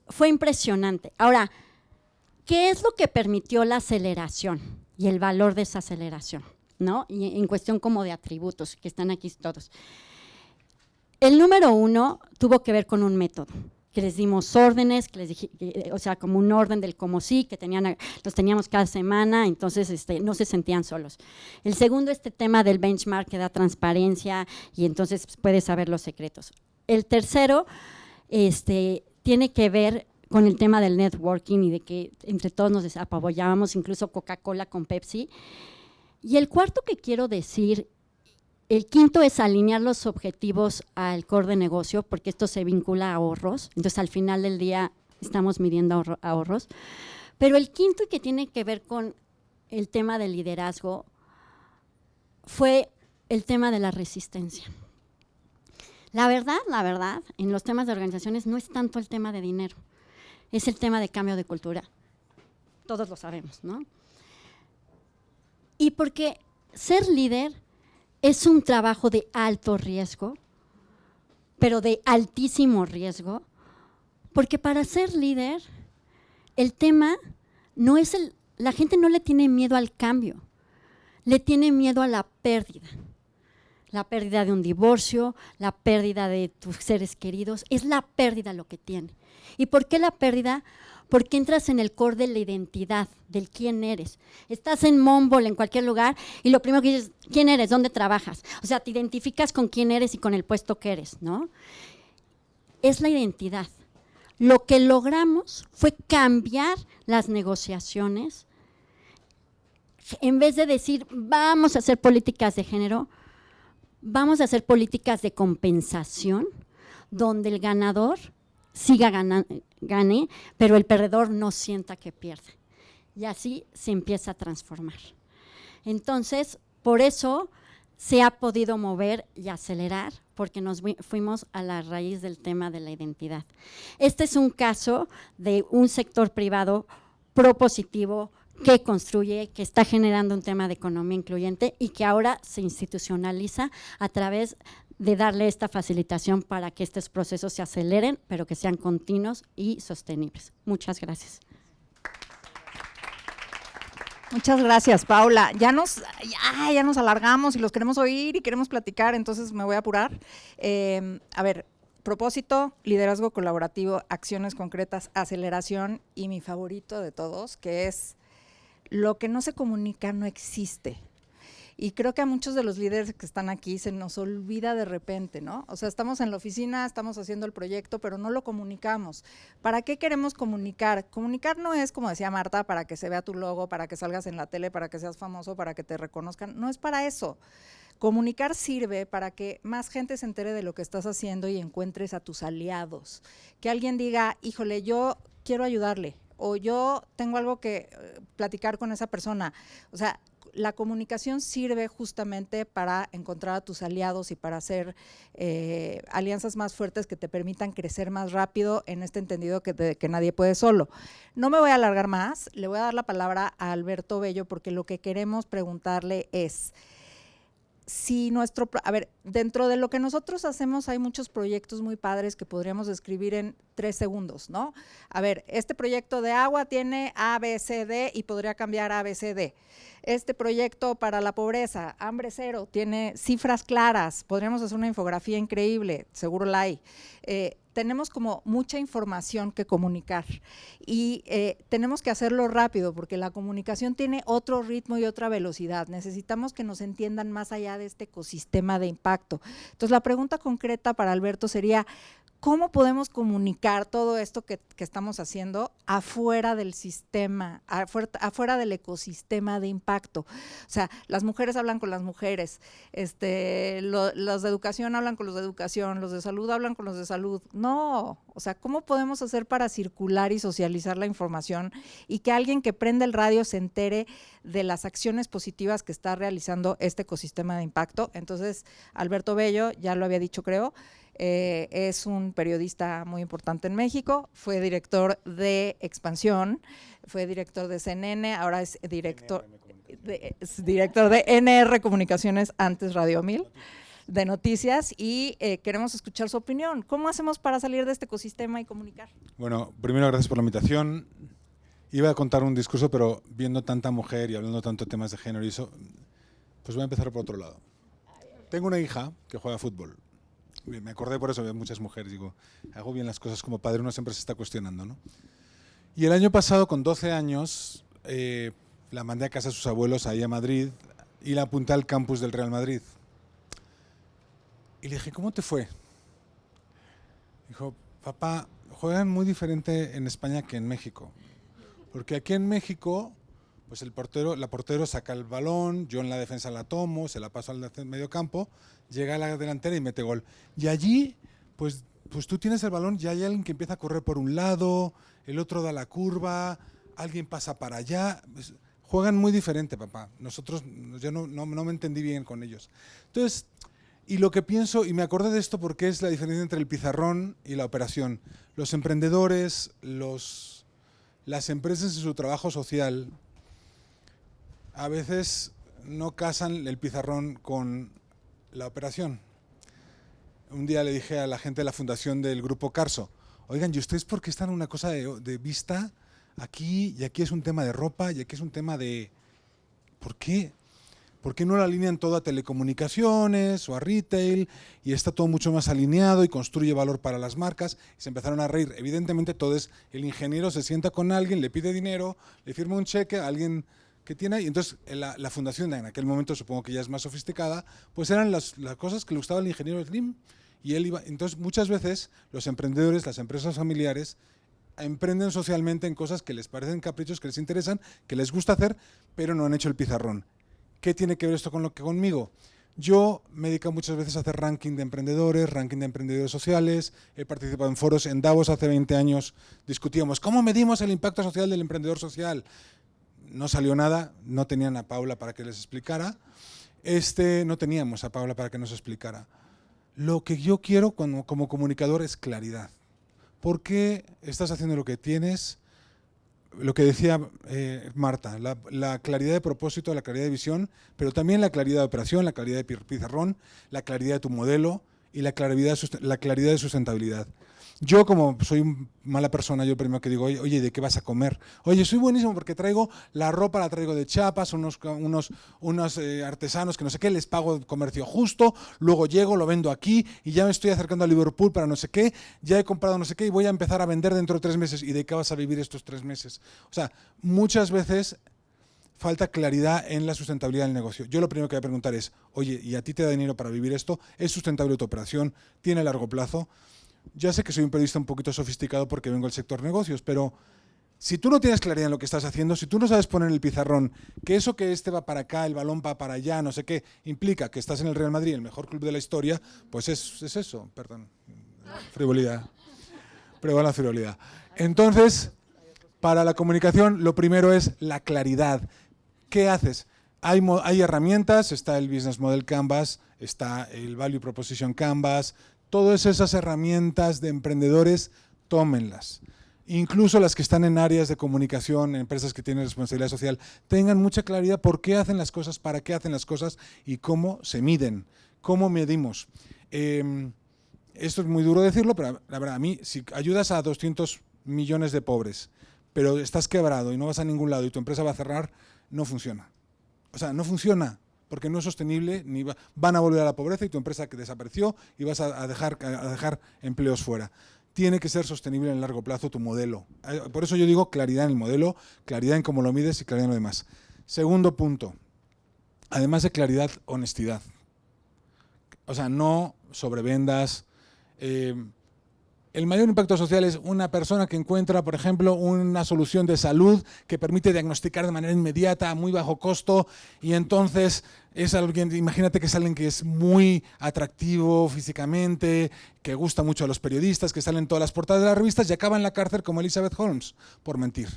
Fue impresionante. Ahora, ¿qué es lo que permitió la aceleración y el valor de esa aceleración? ¿No? Y en cuestión como de atributos, que están aquí todos. El número 1 tuvo que ver con un método, que les dimos órdenes, que les dije, o sea, como un orden del como sí, que los teníamos cada semana, entonces no se sentían solos. El segundo, este tema del benchmark que da transparencia y entonces puedes saber los secretos. El tercero, tiene que ver con el tema del networking y de que entre todos nos apoyábamos, incluso Coca-Cola con Pepsi. Y el cuarto que quiero decir, el quinto es alinear los objetivos al core de negocio, porque esto se vincula a ahorros, entonces al final del día estamos midiendo ahorros. Pero el quinto, y que tiene que ver con el tema del liderazgo, fue el tema de la resistencia. La verdad, en los temas de organizaciones no es tanto el tema de dinero, es el tema de cambio de cultura. Todos lo sabemos, ¿no? Y porque ser líder es un trabajo de alto riesgo, pero de altísimo riesgo, porque para ser líder, el tema no es la gente no le tiene miedo al cambio, le tiene miedo a la pérdida. la pérdida de un divorcio, la pérdida de tus seres queridos, es la pérdida lo que tiene. ¿Y por qué la pérdida? Porque entras en el core de la identidad, del quién eres. Estás en Mumble, en cualquier lugar, y lo primero que dices, ¿quién eres? ¿Dónde trabajas? O sea, te identificas con quién eres y con el puesto que eres, ¿no? Es la identidad. Lo que logramos fue cambiar las negociaciones. En vez de decir, vamos a hacer políticas de género, vamos a hacer políticas de compensación, donde el ganador gane, pero el perdedor no sienta que pierde. Y así se empieza a transformar. Entonces, por eso se ha podido mover y acelerar, porque nos fuimos a la raíz del tema de la identidad. Este es un caso de un sector privado propositivo que construye, que está generando un tema de economía incluyente y que ahora se institucionaliza a través de darle esta facilitación para que estos procesos se aceleren, pero que sean continuos y sostenibles. Muchas gracias. Muchas gracias, Paula. Ya nos alargamos y los queremos oír y queremos platicar, entonces me voy a apurar. A ver, propósito, liderazgo colaborativo, acciones concretas, aceleración y mi favorito de todos, que es lo que no se comunica no existe. Y creo que a muchos de los líderes que están aquí se nos olvida de repente, ¿no? O sea, estamos en la oficina, estamos haciendo el proyecto, pero no lo comunicamos. ¿Para qué queremos comunicar? Comunicar no es, como decía Marta, para que se vea tu logo, para que salgas en la tele, para que seas famoso, para que te reconozcan. No es para eso. Comunicar sirve para que más gente se entere de lo que estás haciendo y encuentres a tus aliados. Que alguien diga, híjole, yo quiero ayudarle, o yo tengo algo que platicar con esa persona. O sea, la comunicación sirve justamente para encontrar a tus aliados y para hacer alianzas más fuertes que te permitan crecer más rápido en este entendido que nadie puede solo. No me voy a alargar más, le voy a dar la palabra a Alberto Bello porque lo que queremos preguntarle es, si dentro de lo que nosotros hacemos hay muchos proyectos muy padres que podríamos describir en 3 segundos, ¿no? A ver, este proyecto de agua tiene A, B, C, D y podría cambiar A, B, C, D. Este proyecto para la pobreza, hambre cero, tiene cifras claras, podríamos hacer una infografía increíble, seguro la hay. Tenemos como mucha información que comunicar y tenemos que hacerlo rápido porque la comunicación tiene otro ritmo y otra velocidad. Necesitamos que nos entiendan más allá de este ecosistema de impacto. Entonces, la pregunta concreta para Alberto sería, ¿cómo podemos comunicar todo esto que estamos haciendo afuera del sistema, afuera del ecosistema de impacto? O sea, las mujeres hablan con las mujeres, los de educación hablan con los de educación, los de salud hablan con los de salud. No, o sea, ¿cómo podemos hacer para circular y socializar la información y que alguien que prende el radio se entere de las acciones positivas que está realizando este ecosistema de impacto? Entonces, Alberto Bello, ya lo había dicho creo, es un periodista muy importante en México, fue director de Expansión, fue director de CNN, ahora es director de NR Comunicaciones, antes Radio 1000, de noticias, y queremos escuchar su opinión. ¿Cómo hacemos para salir de este ecosistema y comunicar? Bueno, primero gracias por la invitación. Iba a contar un discurso, pero viendo tanta mujer y hablando tanto de temas de género y eso, pues voy a empezar por otro lado. Tengo una hija que juega fútbol. Me acordé por eso de muchas mujeres, digo, hago bien las cosas como padre, uno siempre se está cuestionando, ¿no? Y el año pasado, con 12 años, la mandé a casa de sus abuelos, ahí a Madrid, y la apunté al campus del Real Madrid. Y le dije, ¿cómo te fue? Dijo, papá, juegan muy diferente en España que en México. Porque aquí en México, pues la portero saca el balón, yo en la defensa la tomo, se la paso al medio campo, llega a la delantera y mete gol. Y allí, pues tú tienes el balón y hay alguien que empieza a correr por un lado, el otro da la curva, alguien pasa para allá. Juegan muy diferente, papá. Yo no me entendí bien con ellos. Entonces, y lo que pienso, y me acordé de esto porque es la diferencia entre el pizarrón y la operación. Los emprendedores, las empresas en su trabajo social, a veces no casan el pizarrón con la operación. Un día le dije a la gente de la fundación del Grupo Carso, oigan, ¿y ustedes por qué están en una cosa de vista aquí? Y aquí es un tema de ropa, y aquí es un tema de... ¿Por qué? ¿Por qué no lo alinean todo a telecomunicaciones o a retail y está todo mucho más alineado y construye valor para las marcas? Y se empezaron a reír. Evidentemente todo es, el ingeniero se sienta con alguien, le pide dinero, le firma un cheque a alguien que tiene, y entonces la fundación en aquel momento, supongo que ya es más sofisticada, pues eran las cosas que le gustaba al ingeniero Slim. Y él iba, entonces muchas veces los emprendedores, las empresas familiares, emprenden socialmente en cosas que les parecen caprichos, que les interesan, que les gusta hacer, pero no han hecho el pizarrón. ¿Qué tiene que ver esto con lo que conmigo? Yo me dedico muchas veces a hacer ranking de emprendedores sociales, he participado en foros en Davos hace 20 años, discutíamos cómo medimos el impacto social del emprendedor social. No salió nada, no tenían a Paula para que les explicara, no teníamos a Paula para que nos explicara. Lo que yo quiero como comunicador es claridad. ¿Por qué estás haciendo lo que tienes? Lo que decía Marta, la claridad de propósito, la claridad de visión, pero también la claridad de operación, la claridad de pizarrón, la claridad de tu modelo y la claridad de sustentabilidad. Yo, como soy mala persona, yo primero que digo, oye, ¿de qué vas a comer? Oye, soy buenísimo porque traigo la ropa, la traigo de Chiapas, unos artesanos que no sé qué, les pago comercio justo, luego llego, lo vendo aquí y ya me estoy acercando a Liverpool para no sé qué, ya he comprado no sé qué y voy a empezar a vender dentro de 3 meses. ¿Y de qué vas a vivir estos 3 meses? O sea, muchas veces falta claridad en la sustentabilidad del negocio. Yo lo primero que voy a preguntar es, oye, ¿y a ti te da dinero para vivir esto? ¿Es sustentable tu operación? ¿Tiene largo plazo? Ya sé que soy un periodista un poquito sofisticado porque vengo del sector negocios, pero si tú no tienes claridad en lo que estás haciendo, si tú no sabes poner en el pizarrón que eso que va para acá, el balón va para allá, no sé qué, implica que estás en el Real Madrid, el mejor club de la historia, pues es eso, perdón, frivolidad, prueba la frivolidad. Entonces, para la comunicación, lo primero es la claridad. ¿Qué haces? Hay herramientas, está el Business Model Canvas, está el Value Proposition Canvas. Todas esas herramientas de emprendedores, tómenlas. Incluso las que están en áreas de comunicación, en empresas que tienen responsabilidad social, tengan mucha claridad por qué hacen las cosas, para qué hacen las cosas y cómo se miden, cómo medimos. Esto es muy duro decirlo, pero la verdad, a mí, si ayudas a 200 millones de pobres, pero estás quebrado y no vas a ningún lado y tu empresa va a cerrar, no funciona. O sea, no funciona. Porque no es sostenible, van a volver a la pobreza y tu empresa que desapareció y vas a dejar empleos fuera. Tiene que ser sostenible en el largo plazo tu modelo. Por eso yo digo claridad en el modelo, claridad en cómo lo mides y claridad en lo demás. Segundo punto, además de claridad, honestidad. O sea, no sobrevendas. El mayor impacto social es una persona que encuentra, por ejemplo, una solución de salud que permite diagnosticar de manera inmediata, a muy bajo costo, y entonces es alguien, imagínate que es alguien que es muy atractivo físicamente, que gusta mucho a los periodistas, que salen en todas las portadas de las revistas y acaba en la cárcel como Elizabeth Holmes por mentir.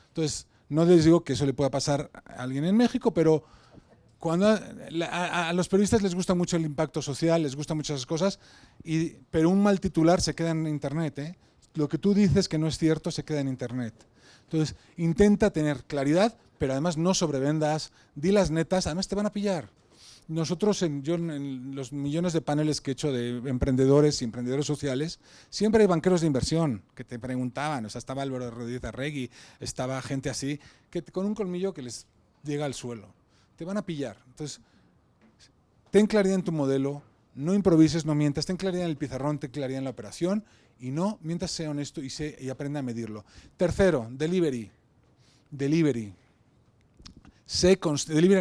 Entonces, no les digo que eso le pueda pasar a alguien en México, pero cuando a los periodistas les gusta mucho el impacto social, les gustan muchas cosas, pero un mal titular se queda en Internet, ¿eh? Lo que tú dices que no es cierto se queda en Internet. Entonces, intenta tener claridad, pero además no sobrevendas, di las netas, además te van a pillar. Nosotros, yo en los millones de paneles que he hecho de emprendedores y emprendedores sociales, siempre hay banqueros de inversión que te preguntaban, o sea, estaba Álvaro Rodríguez Arregui, estaba gente así, que con un colmillo que les llega al suelo. Te van a pillar. Entonces, ten claridad en tu modelo, no improvises, no mientas, ten claridad en el pizarrón, ten claridad en la operación y no mientras sea honesto y aprenda a medirlo. Tercero, delivery. Delivery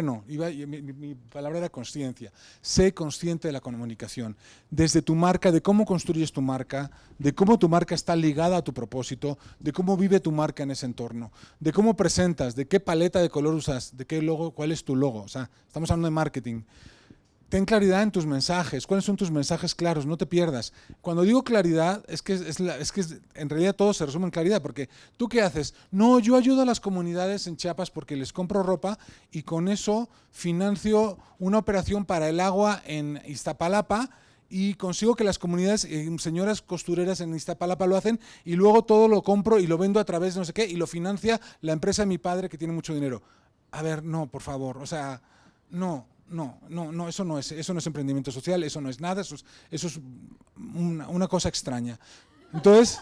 no, mi palabra era consciencia. Sé consciente de la comunicación. Desde tu marca, de cómo construyes tu marca, de cómo tu marca está ligada a tu propósito, de cómo vive tu marca en ese entorno, de cómo presentas, de qué paleta de color usas, de qué logo, cuál es tu logo. O sea, estamos hablando de marketing. Ten claridad en tus mensajes. ¿Cuáles son tus mensajes claros? No te pierdas. Cuando digo claridad, es que en realidad todo se resume en claridad, porque ¿tú qué haces? No, yo ayudo a las comunidades en Chiapas porque les compro ropa y con eso financio una operación para el agua en Iztapalapa y consigo que las comunidades, señoras costureras en Iztapalapa lo hacen y luego todo lo compro y lo vendo a través de no sé qué y lo financia la empresa de mi padre que tiene mucho dinero. A ver, no, por favor, o sea, no, eso no es emprendimiento social, eso no es nada, eso es una cosa extraña. Entonces,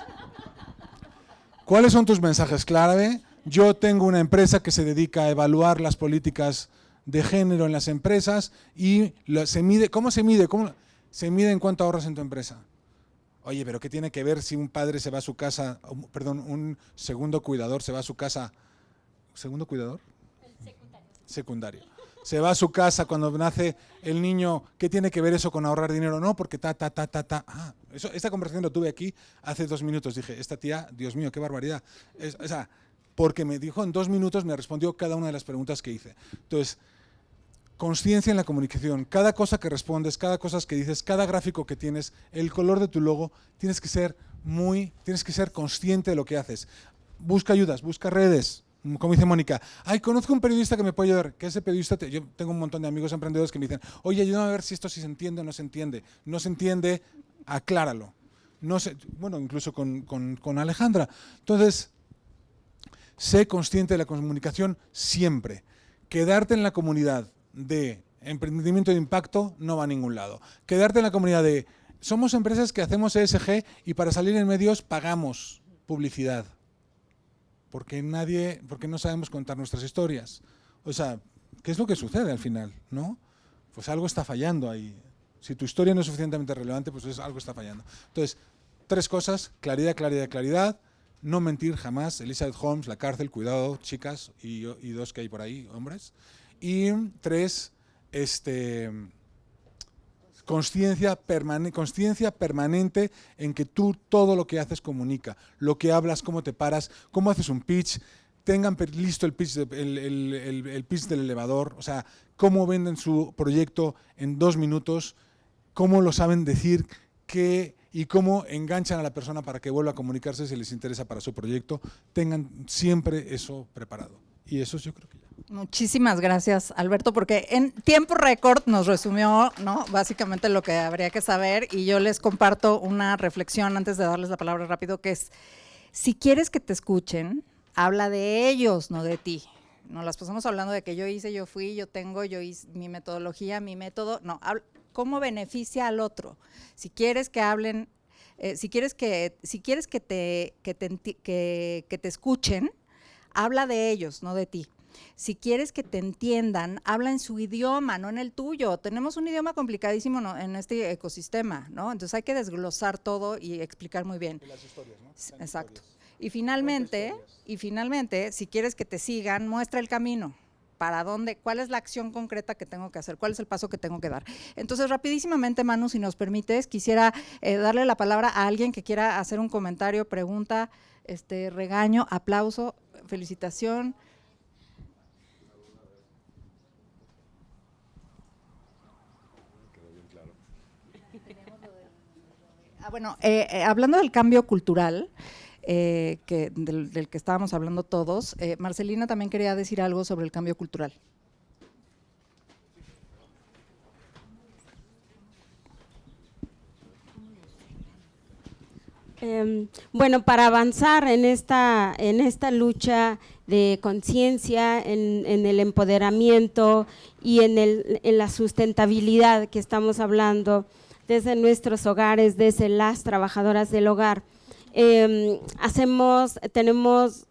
¿cuáles son tus mensajes clave? Yo tengo una empresa que se dedica a evaluar las políticas de género en las empresas y se mide, ¿cómo se mide? Se mide en cuánto ahorras en tu empresa. Oye, pero ¿qué tiene que ver si un padre se va a su casa, perdón, un segundo cuidador se va a su casa? ¿Segundo cuidador? Secundario. Se va a su casa cuando nace el niño. ¿Qué tiene que ver eso con ahorrar dinero? No, porque esta conversación la tuve aquí hace 2 minutos. Dije, esta tía, Dios mío, qué barbaridad. O sea, porque me dijo en 2 minutos, me respondió cada una de las preguntas que hice. Entonces, consciencia en la comunicación. Cada cosa que respondes, cada cosa que dices, cada gráfico que tienes, el color de tu logo, tienes que ser consciente de lo que haces. Busca ayudas, busca redes. Como dice Mónica, conozco un periodista que me puede ayudar. ¿Qué es ese periodista? Yo tengo un montón de amigos emprendedores que me dicen, oye, ayúdame a ver si esto sí se entiende o no se entiende. No se entiende, acláralo. No sé, bueno, incluso con Alejandra. Entonces, sé consciente de la comunicación siempre. Quedarte en la comunidad de emprendimiento de impacto no va a ningún lado. Quedarte en la comunidad de, somos empresas que hacemos ESG y para salir en medios pagamos publicidad. Porque no sabemos contar nuestras historias. O sea, ¿qué es lo que sucede al final? ¿No? Pues algo está fallando ahí. Si tu historia no es suficientemente relevante, pues algo está fallando. Entonces, 3 cosas, claridad, claridad, claridad, no mentir jamás, Elizabeth Holmes, la cárcel, cuidado, chicas, y 2 que hay por ahí, hombres. Y 3, consciencia permanente en que tú todo lo que haces comunica, lo que hablas, cómo te paras, cómo haces un pitch, tengan listo el pitch del elevador, o sea, cómo venden su proyecto en 2 minutos, cómo lo saben decir, y cómo enganchan a la persona para que vuelva a comunicarse si les interesa para su proyecto. Tengan siempre eso preparado. Y eso yo creo que ya. Muchísimas gracias, Alberto, porque en tiempo récord nos resumió, ¿no?, básicamente lo que habría que saber, y yo les comparto una reflexión antes de darles la palabra rápido, que es, si quieres que te escuchen, habla de ellos, no de ti. Nos las pasamos hablando de que yo hice, yo fui, yo tengo, yo hice mi metodología, mi método. No, ¿cómo beneficia al otro? Si quieres que hablen, si quieres que te escuchen, habla de ellos, no de ti. Si quieres que te entiendan, habla en su idioma, no en el tuyo. Tenemos un idioma complicadísimo, ¿no?, en este ecosistema, ¿no? Entonces hay que desglosar todo y explicar muy bien. Y las historias, ¿no? Exacto. Y finalmente, si quieres que te sigan, muestra el camino. ¿Para dónde? ¿Cuál es la acción concreta que tengo que hacer? ¿Cuál es el paso que tengo que dar? Entonces, rapidísimamente, Manu, si nos permites, quisiera darle la palabra a alguien que quiera hacer un comentario, pregunta, regaño, aplauso, felicitación. Bueno, hablando del cambio cultural, del que estábamos hablando todos, Marcelina también quería decir algo sobre el cambio cultural. Bueno, para avanzar en esta lucha de conciencia, en el empoderamiento y en la sustentabilidad que estamos hablando desde nuestros hogares, desde las trabajadoras del hogar,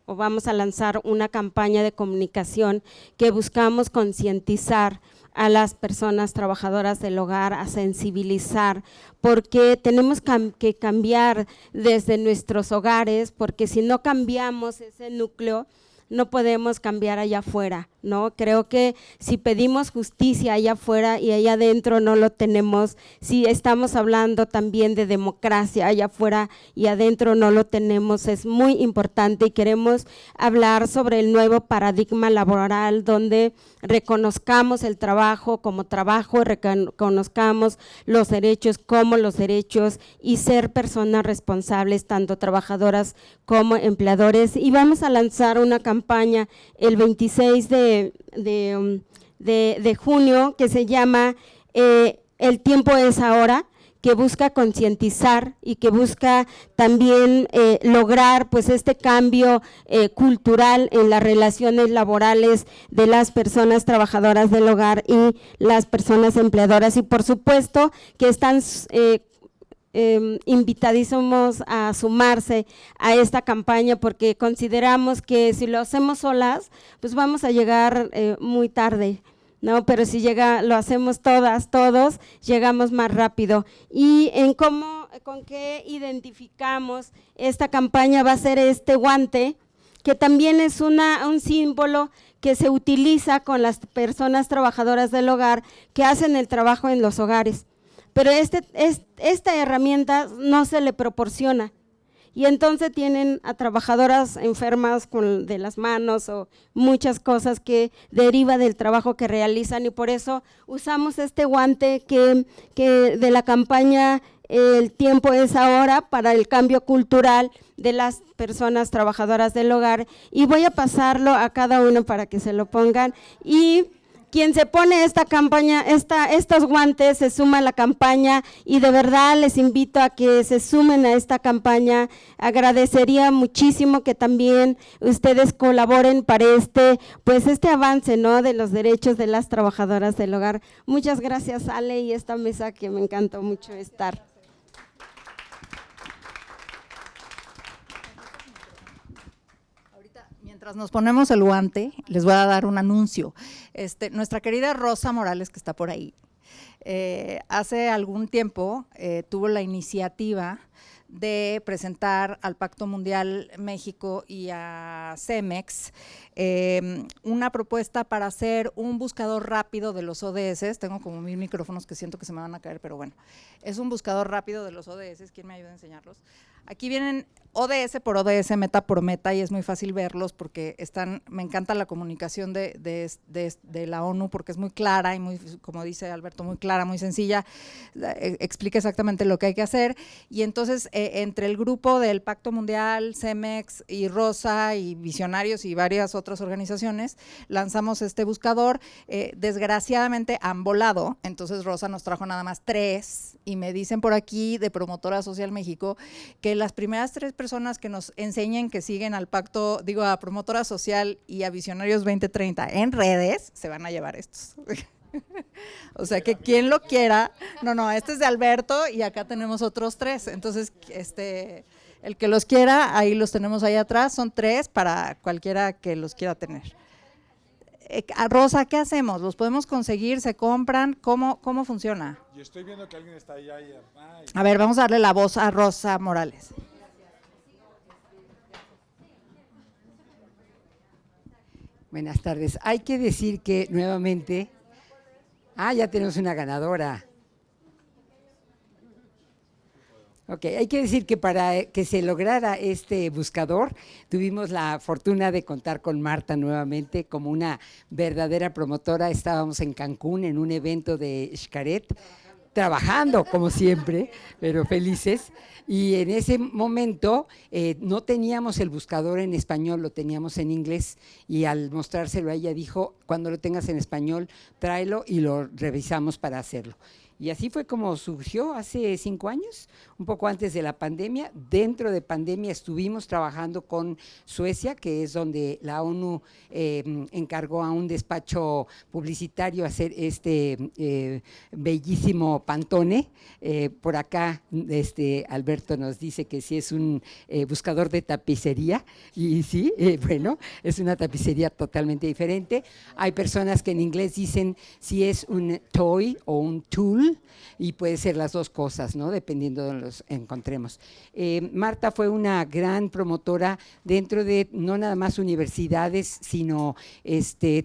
vamos a lanzar una campaña de comunicación que buscamos concientizar a las personas trabajadoras del hogar, a sensibilizar, porque tenemos que cambiar desde nuestros hogares, porque si no cambiamos ese núcleo, no podemos cambiar allá afuera, ¿no? Creo que si pedimos justicia allá afuera y allá adentro no lo tenemos, si estamos hablando también de democracia allá afuera y adentro no lo tenemos, es muy importante, y queremos hablar sobre el nuevo paradigma laboral donde reconozcamos el trabajo como trabajo, reconozcamos los derechos como los derechos y ser personas responsables, tanto trabajadoras como empleadores. Y vamos a lanzar una campaña el 26 de junio que se llama El tiempo es ahora, que busca concientizar y que busca también lograr pues este cambio cultural en las relaciones laborales de las personas trabajadoras del hogar y las personas empleadoras, y por supuesto que están invitadísimos a sumarse a esta campaña, porque consideramos que si lo hacemos solas pues vamos a llegar muy tarde, ¿no? Pero si lo hacemos todos, llegamos más rápido. Y con qué identificamos esta campaña va a ser este guante, que también es un símbolo que se utiliza con las personas trabajadoras del hogar que hacen el trabajo en los hogares. Pero esta herramienta no se le proporciona. Y entonces tienen a trabajadoras enfermas de las manos o muchas cosas que deriva del trabajo que realizan, y por eso usamos este guante que de la campaña El tiempo es ahora, para el cambio cultural de las personas trabajadoras del hogar, y voy a pasarlo a cada uno para que se lo pongan. Y quien se pone esta campaña, estos guantes, se suma a la campaña, y de verdad les invito a que se sumen a esta campaña. Agradecería muchísimo que también ustedes colaboren para este avance, ¿no?, de los derechos de las trabajadoras del hogar. Muchas gracias, Ale, y esta mesa que me encantó mucho estar. Mientras nos ponemos el guante, les voy a dar un anuncio. Nuestra querida Rosa Morales, que está por ahí, hace algún tiempo tuvo la iniciativa de presentar al Pacto Mundial México y a Cemex una propuesta para hacer un buscador rápido de los ODS. Tengo como 1000 micrófonos que siento que se me van a caer, pero bueno, es un buscador rápido de los ODS. ¿Quién me ayuda a enseñarlos? Aquí vienen ODS por ODS, meta por meta, y es muy fácil verlos porque me encanta la comunicación de la ONU, porque es muy clara y muy, como dice Alberto, muy clara, muy sencilla, explica exactamente lo que hay que hacer. Y entonces entre el grupo del Pacto Mundial, Cemex y Rosa y Visionarios y varias otras organizaciones, lanzamos este buscador. Desgraciadamente han volado, entonces Rosa nos trajo nada más 3, y me dicen por aquí de Promotora Social México que las primeras 3 personas que nos enseñen que siguen al pacto, a Promotora Social y a Visionarios 2030 en redes, se van a llevar estos. O sea que quien lo quiera, este es de Alberto y acá tenemos otros 3, entonces el que los quiera, ahí los tenemos ahí atrás, son 3 para cualquiera que los quiera tener. Rosa, ¿qué hacemos? ¿Los podemos conseguir? ¿Se compran? ¿Cómo funciona? Yo estoy viendo que alguien está allá. A ver, vamos a darle la voz a Rosa Morales. Buenas tardes. Hay que decir que nuevamente… ya tenemos una ganadora. Ok, hay que decir que para que se lograra este buscador, tuvimos la fortuna de contar con Marta nuevamente como una verdadera promotora. Estábamos en Cancún en un evento de Xcaret, trabajando como siempre, pero felices. Y en ese momento no teníamos el buscador en español, lo teníamos en inglés, y al mostrárselo a ella dijo, cuando lo tengas en español, tráelo y lo revisamos para hacerlo. Y así fue como surgió hace 5 años, un poco antes de la pandemia. Dentro de pandemia estuvimos trabajando con Suecia, que es donde la ONU encargó a un despacho publicitario hacer este bellísimo Pantone. Por acá Alberto nos dice que sí es un buscador de tapicería, y sí, bueno, es una tapicería totalmente diferente. Hay personas que en inglés dicen si es un toy o un tool, y puede ser las dos cosas, ¿no?, dependiendo de los encontremos. Marta fue una gran promotora dentro de no nada más universidades, sino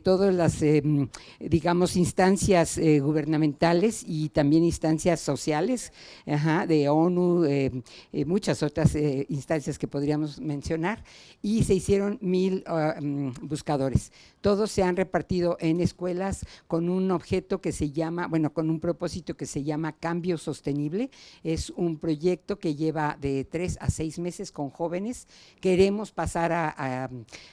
todas las, digamos, instancias gubernamentales y también instancias sociales, de ONU, muchas otras instancias que podríamos mencionar, y se hicieron 1000 buscadores. Todos se han repartido en escuelas con un objeto que se llama, con un propósito que se llama Cambio Sostenible. Es un proyecto que lleva de 3 a 6 meses con jóvenes. Queremos pasar a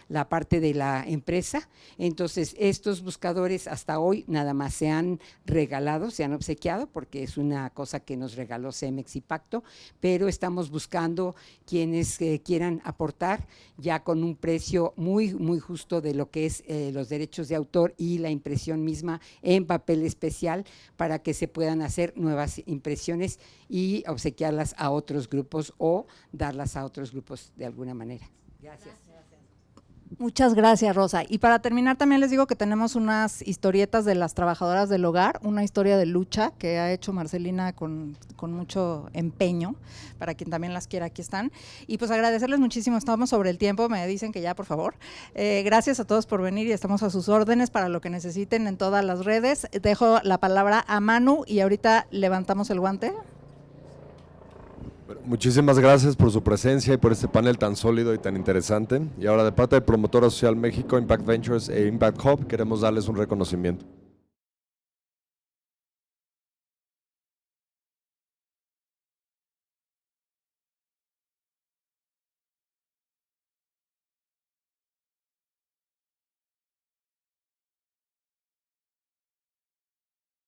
la parte de la empresa. Entonces, estos buscadores hasta hoy nada más se han regalado, se han obsequiado, porque es una cosa que nos regaló Cemex y Pacto, pero estamos buscando quienes quieran aportar ya con un precio muy, muy justo de lo que es los derechos de autor y la impresión misma en papel especial, para que se puedan hacer nuevas impresiones y obsequiarlas a otros grupos o darlas a otros grupos de alguna manera. Gracias. Muchas gracias, Rosa. Y para terminar también les digo que tenemos unas historietas de las trabajadoras del hogar, una historia de lucha que ha hecho Marcelina con mucho empeño, para quien también las quiera, aquí están. Y pues agradecerles muchísimo, estamos sobre el tiempo, me dicen que ya, por favor. Gracias a todos por venir y estamos a sus órdenes para lo que necesiten en todas las redes. Dejo la palabra a Manu y ahorita levantamos el guante. Bueno, muchísimas gracias por su presencia y por este panel tan sólido y tan interesante. Y ahora de parte de Promotora Social México, Impact Ventures e Impact Hub queremos darles un reconocimiento.